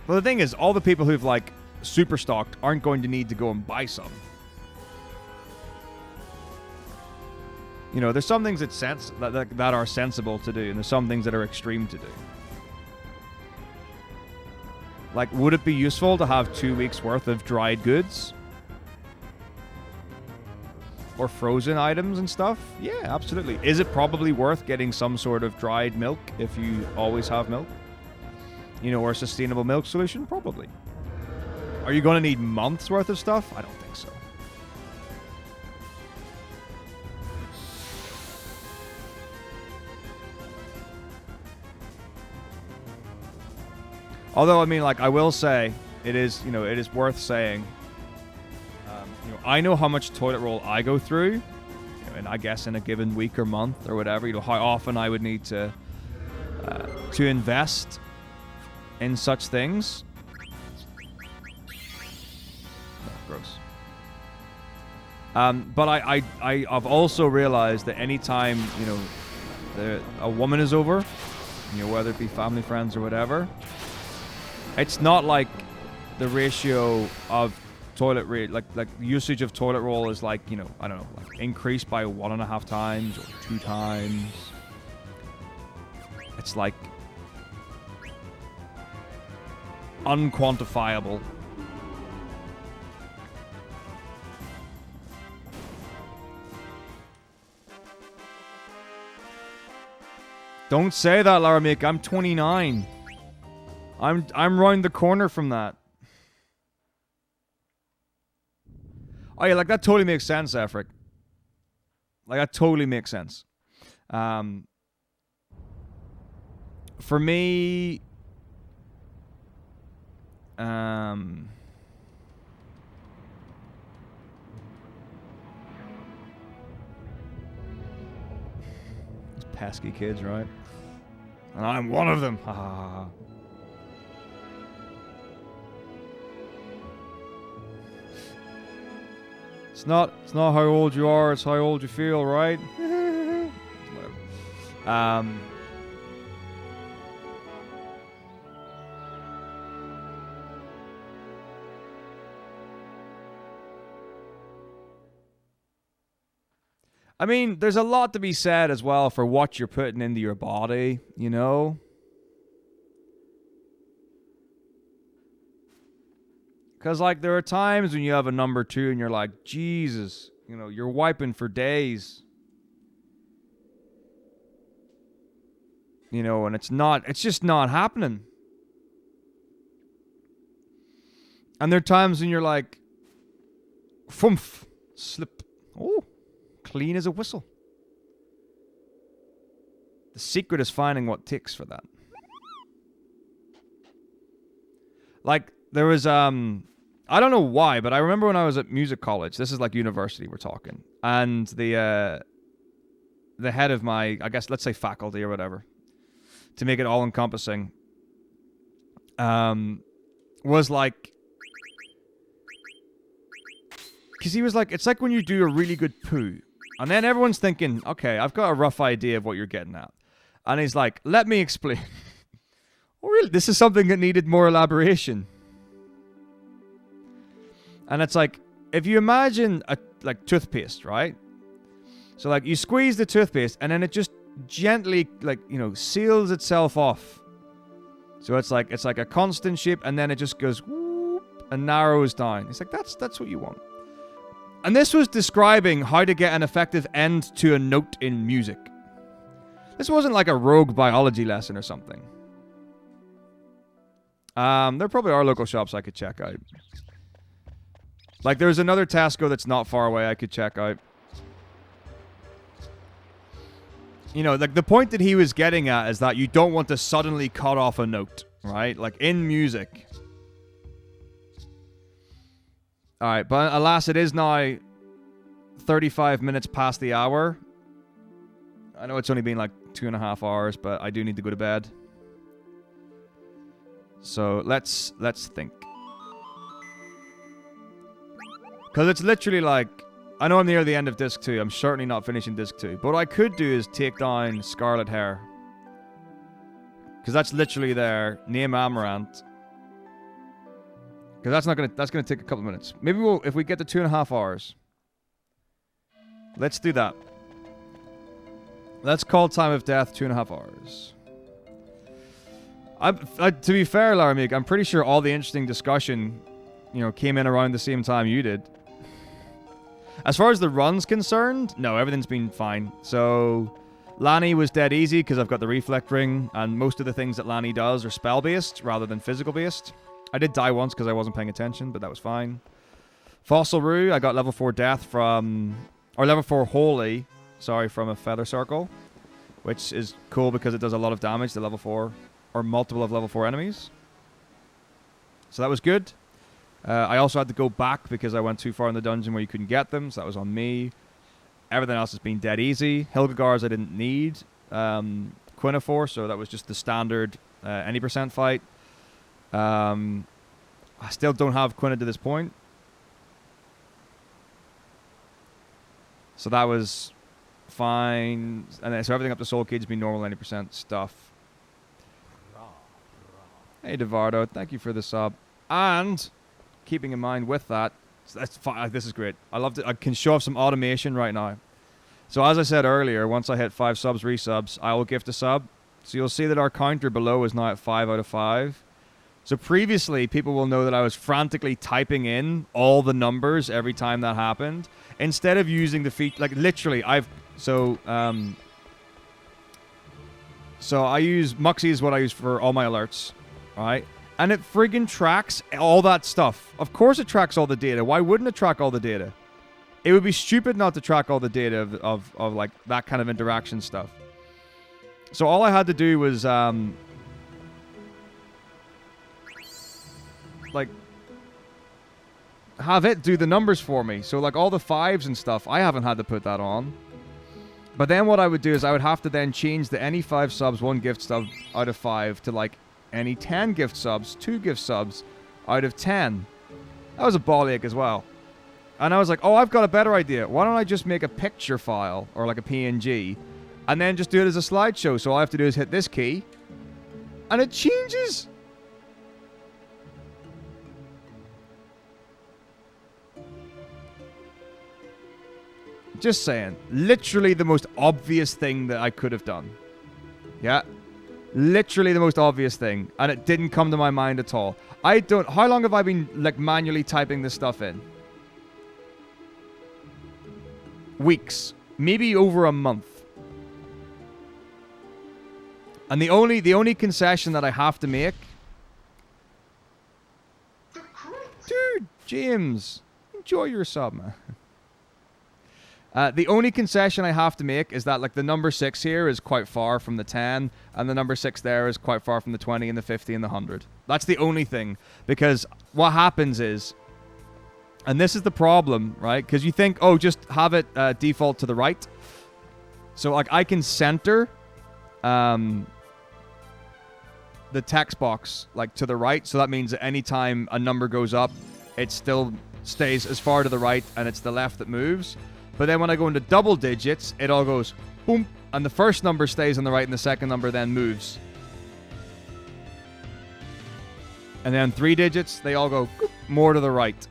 Well, the thing is, all the people who've like super stocked aren't going to need to go and buy some. You know, there's some things that are sensible to do, and there's some things that are extreme to do. Like, would it be useful to have 2 weeks worth of dried goods? Or frozen items and stuff? Yeah, absolutely. Is it probably worth getting some sort of dried milk if you always have milk? You know, or a sustainable milk solution? Probably. Are you going to need months worth of stuff? I don't think so. Although, I mean, like, I will say, it is, you know, it is worth saying, you know, I know how much toilet roll I go through, you know, and I guess in a given week or month or whatever, you know, how often I would need to invest in such things. Oh, gross. But I've also realized that anytime, you know, a woman is over, you know, whether it be family, friends, or whatever, it's not like the ratio of toilet like usage of toilet roll is like, you know, I don't know, like increased by 1.5 times or 2 times. It's like unquantifiable. Don't say that, Lara Mick. I'm 29. I'm round the corner from that. Oh yeah, like that totally makes sense, Afric. Like that totally makes sense. For me, these pesky kids, right? And I'm one of them. Ha ha ha. It's not how old you are, it's how old you feel, right? Whatever. I mean, there's a lot to be said as well for what you're putting into your body, you know? Because, like, there are times when you have a number 2 and you're like, Jesus, you know, you're wiping for days. You know, and it's just not happening. And there are times when you're like, fumph, slip. Oh, clean as a whistle. The secret is finding what ticks for that. Like, there was, I don't know why, but I remember when I was at music college, this is like university we're talking, and the head of my, I guess, let's say faculty or whatever, to make it all-encompassing, was like, because he was like, it's like when you do a really good poo, and then everyone's thinking, okay, I've got a rough idea of what you're getting at. And he's like, let me explain. Oh, really? This is something that needed more elaboration. And it's like, if you imagine like toothpaste, right? So like you squeeze the toothpaste and then it just gently, like, you know, seals itself off. So it's like a constant shape and then it just goes whoop and narrows down. It's like, that's what you want. And this was describing how to get an effective end to a note in music. This wasn't like a rogue biology lesson or something. There probably are local shops I could check out. Like, there's another Tesco that's not far away I could check out. You know, like, the point that he was getting at is that you don't want to suddenly cut off a note, right? Like, in music. Alright, but alas, it is now 35 minutes past the hour. I know it's only been like 2.5 hours, but I do need to go to bed. So, let's think. Because it's literally like, I know I'm near the end of disc 2. I'm certainly not finishing disc 2. But what I could do is take down Scarlet Hair. Because that's literally there. Name Amaranth. Because that's gonna take a couple of minutes. Maybe if we get to 2.5 hours. Let's do that. Let's call Time of Death 2.5 hours. To be fair, Laramik, I'm pretty sure all the interesting discussion, you know, came in around the same time you did. As far as the run's concerned, no, everything's been fine. So, Lanny was dead easy because I've got the Reflect Ring, and most of the things that Lanny does are spell-based rather than physical-based. I did die once because I wasn't paying attention, but that was fine. Fossil Rue, I got level 4 Death from... Or level 4 Holy, sorry, from a Feather Circle. Which is cool because it does a lot of damage to level 4, or multiple of level 4 enemies. So that was good. I also had to go back because I went too far in the dungeon where you couldn't get them, so that was on me. Everything else has been dead easy. Hilgagars I didn't need. Quina for, so that was just the standard any percent fight. I still don't have Quina to this point. So that was fine. And then, so everything up to Soul Cage has been normal 90% stuff. Hey, Devardo, thank you for the sub. And keeping in mind with that, that's fine. This is great. I love it. I can show off some automation right now. So as I said earlier, once I hit 5 subs, resubs, I will gift a sub. So you'll see that our counter below is now at 5 out of 5. So previously, people will know that I was frantically typing in all the numbers every time that happened. Instead of using the feature, like literally, so I use Muxie is what I use for all my alerts, right? And it friggin' tracks all that stuff. Of course it tracks all the data. Why wouldn't it track all the data? It would be stupid not to track all the data of like that kind of interaction stuff. So all I had to do was like have it do the numbers for me. So like all the 5s and stuff, I haven't had to put that on. But then what I would do is I would have to then change the any 5 subs, 1 gift sub out of 5 to like any 10 gift subs, 2 gift subs out of 10. That was a ball ache as well. And I was like, oh, I've got a better idea. Why don't I just make a picture file or like a PNG and then just do it as a slideshow? So all I have to do is hit this key and it changes. Just saying. Literally the most obvious thing that I could have done. Yeah. Literally the most obvious thing. And it didn't come to my mind at all. How long have I been, like, manually typing this stuff in? Weeks. Maybe over a month. And the only concession that I have to make... Dude, James. Enjoy your sub, man. The only concession I have to make is that like the number 6 here is quite far from the 10, and the number 6 there is quite far from the 20 and the 50 and the 100. That's the only thing. Because what happens is, and this is the problem, right? Because you think, oh, just have it default to the right. So like I can center the text box like to the right. So that means that anytime a number goes up, it still stays as far to the right, and it's the left that moves. But then when I go into double digits, it all goes boom, and the first number stays on the right, and the second number then moves. And then 3 digits, they all go more to the right.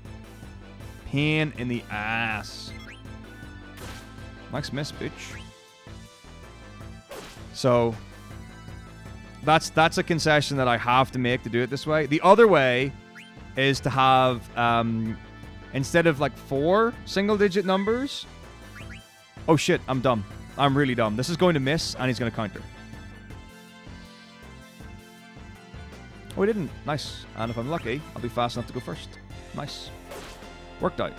Pain in the ass. Max miss, bitch. So that's a concession that I have to make to do it this way. The other way is to have instead of like 4 single-digit numbers. Oh shit, I'm dumb. I'm really dumb. This is going to miss, and he's going to counter. Oh, he didn't. Nice. And if I'm lucky, I'll be fast enough to go first. Nice. Worked out.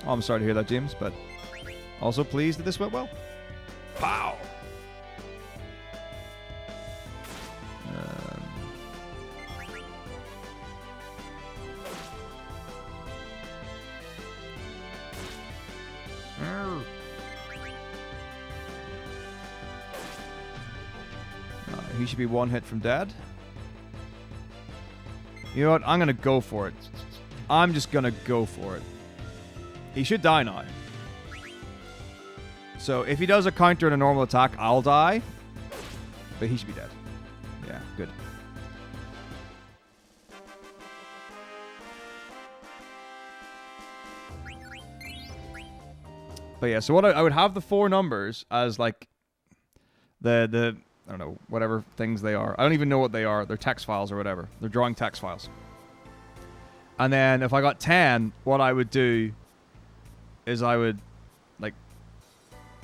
Oh, I'm sorry to hear that, James, but also pleased that this went well. Pow! He should be 1 hit from dead. You know what? I'm going to go for it. I'm just going to go for it. He should die now. So if he does a counter and a normal attack, I'll die. But he should be dead. Yeah, good. But yeah, so what I would have the 4 numbers as like the I don't know, whatever things they are. I don't even know what they are. They're text files or whatever. They're drawing text files. And then if I got 10, what I would do is I would like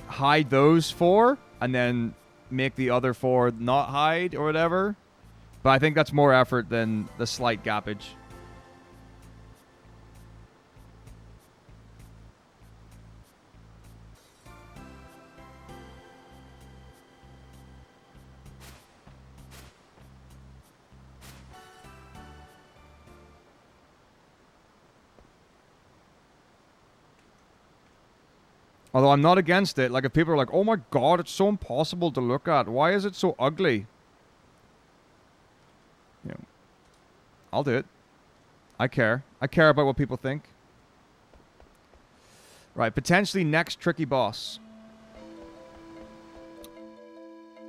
hide those 4 and then make the other 4 not hide or whatever. But I think that's more effort than the slight gappage. Although I'm not against it. Like, if people are like, oh my god, it's so impossible to look at. Why is it so ugly? You know, I'll do it. I care. I care about what people think. Right, potentially next tricky boss.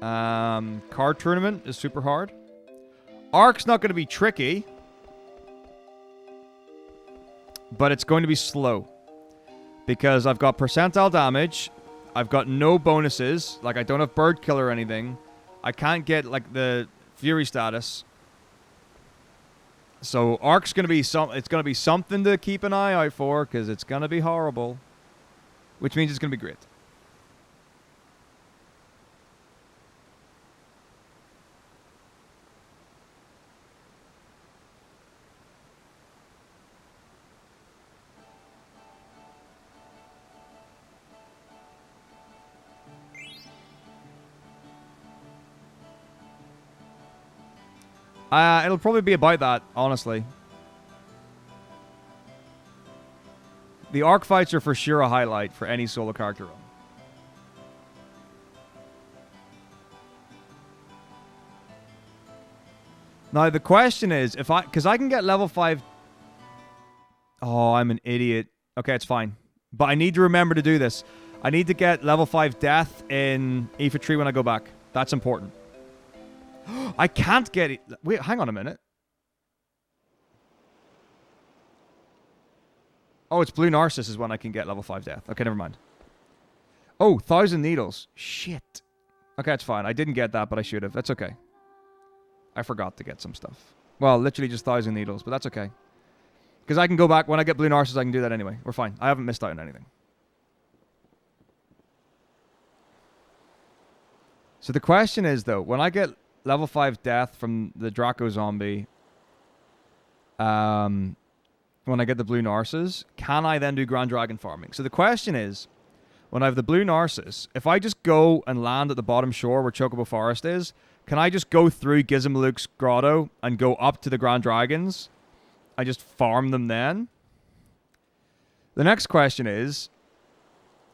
Card tournament is super hard. Ark's not going to be tricky. But it's going to be slow. Because I've got percentile damage. I've got no bonuses. Like, I don't have bird kill or anything. I can't get, like, the fury status. So, Ark's going to be it's going to be something to keep an eye out for, because it's going to be horrible. Which means it's going to be great. It'll probably be about that, honestly. The Arc fights are for sure a highlight for any solo character run. Now, the question is, because I can get level 5... Oh, I'm an idiot. Okay, it's fine. But I need to remember to do this. I need to get level 5 death in Aoife Tree when I go back. That's important. I can't get it. Wait, hang on a minute. Oh, it's Blue Narcissus is when I can get level 5 death. Okay, never mind. Oh, 1,000 needles. Shit. Okay, it's fine. I didn't get that, but I should have. That's okay. I forgot to get some stuff. Well, literally just 1,000 needles, but that's okay. Because I can go back. When I get Blue Narcissus, I can do that anyway. We're fine. I haven't missed out on anything. So the question is, though, when I get level 5 death from the Draco zombie, when I get the Blue Narcissus, can I then do Grand Dragon farming? So the question is, when I have the Blue Narcissus, if I just go and land at the bottom shore where Chocobo Forest is, can I just go through Gizmaluke's grotto and go up to the Grand Dragons and just farm them then? The next question is,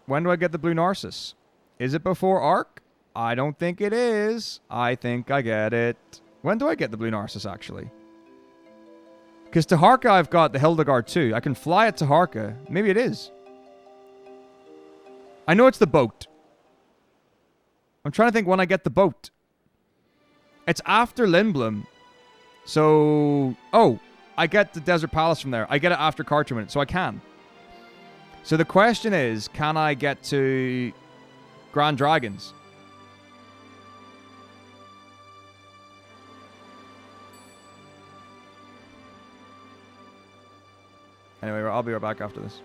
when do I get the Blue Narcissus? Is it before Arc? I don't think it is. I think I get it. When do I get the Blue Narcissus, actually? Because Taharka, I've got the Hildegard too. I can fly at Taharka. Maybe it is. I know it's the boat. I'm trying to think when I get the boat. It's after Lindblom. So... Oh, I get the Desert Palace from there. I get it after Card Tournament, so I can. So the question is, can I get to Grand Dragons? Anyway, I'll be right back after this.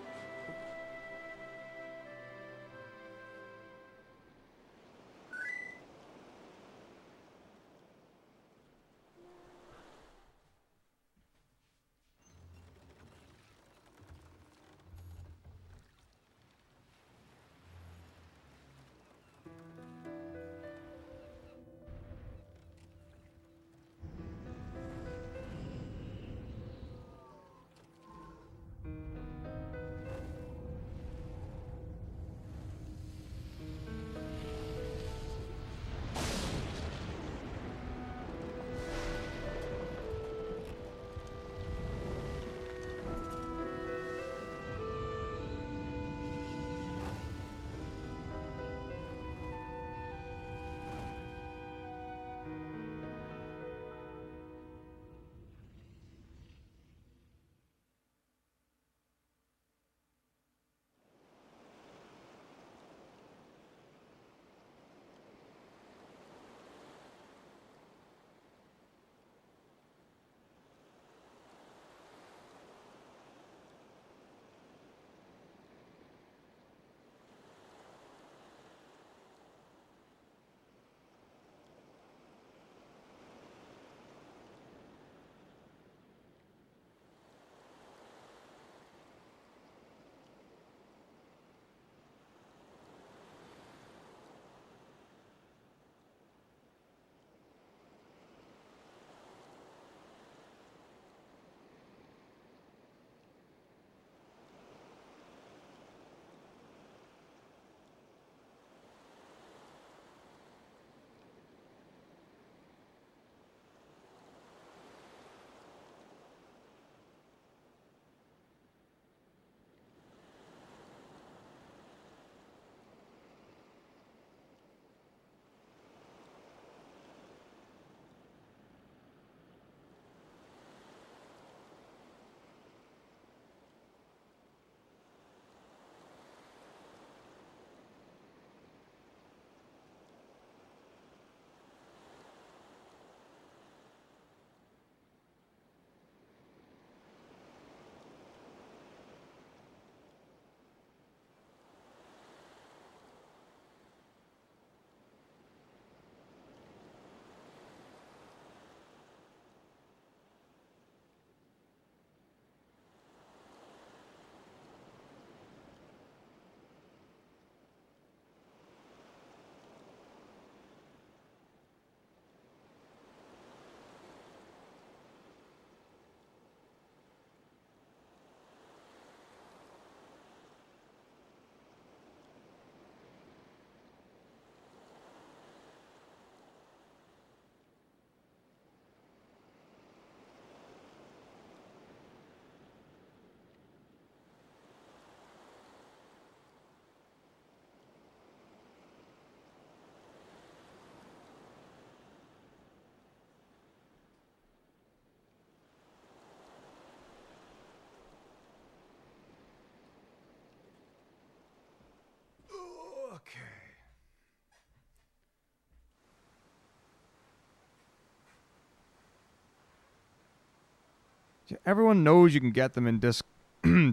Everyone knows you can get them in disc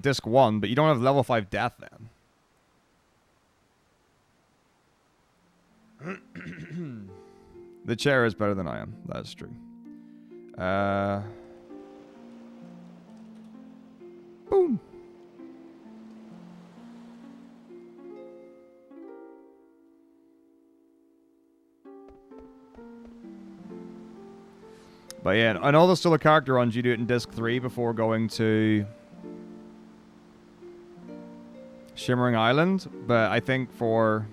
disc 1, but you don't have level 5 death then. The chair is better than I am. That's true. Boom. But yeah, I know there's still a character runs you do it in disc 3 before going to Shimmering Island, but I think for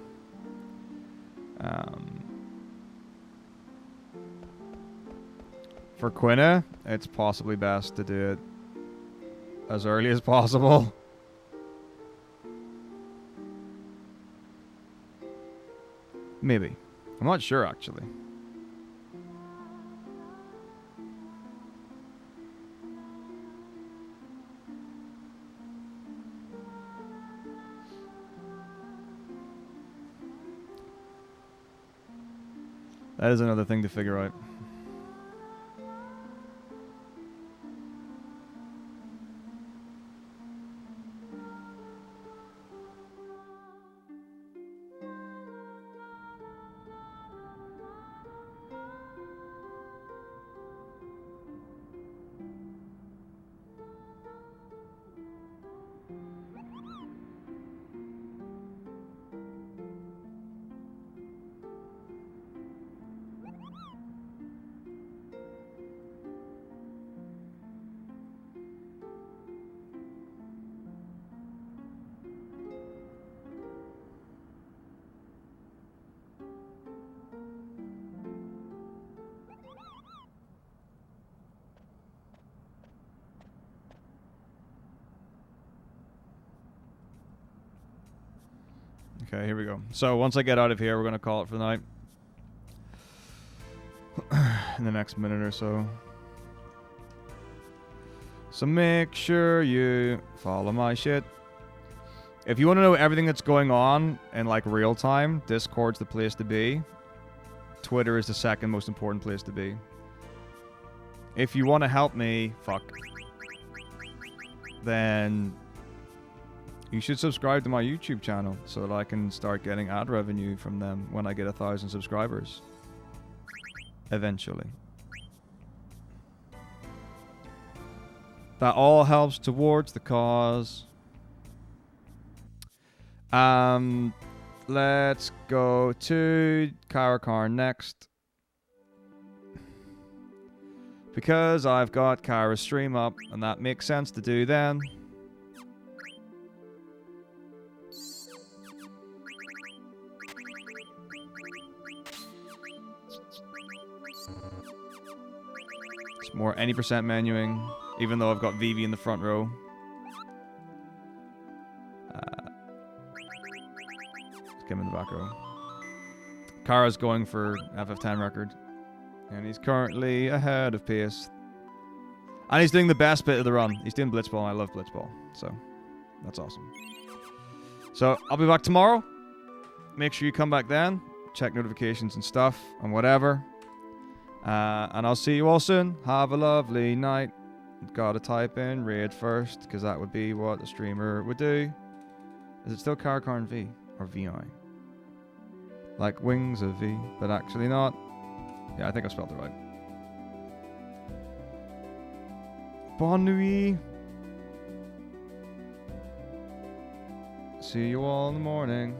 Quina, it's possibly best to do it as early as possible. Maybe. I'm not sure, actually. That is another thing to figure out. Okay, here we go. So once I get out of here, we're going to call it for the night. In the next minute or so. So make sure you follow my shit. If you want to know everything that's going on in like real time, Discord's the place to be. Twitter is the second most important place to be. If you want to help me, then you should subscribe to my YouTube channel so that I can start getting ad revenue from them when I get 1,000 subscribers. Eventually. That all helps towards the cause. Let's go to Karakar next. Because I've got Kara's stream up, and that makes sense to do then. It's more any percent menuing, even though I've got Vivi in the front row. Let's get him in the back row. Kara's going for FF10 record. And he's currently ahead of pace. And he's doing the best bit of the run. He's doing Blitzball, and I love Blitzball. So, that's awesome. So, I'll be back tomorrow. Make sure you come back then. Check notifications and stuff and whatever. And I'll see you all soon. Have a lovely night. Gotta type in raid first, because that would be what a streamer would do. Is it still Karakarn V? Or VI? Like Wings of V, but actually not. Yeah, I think I spelled it right. Bonne nuit. See you all in the morning.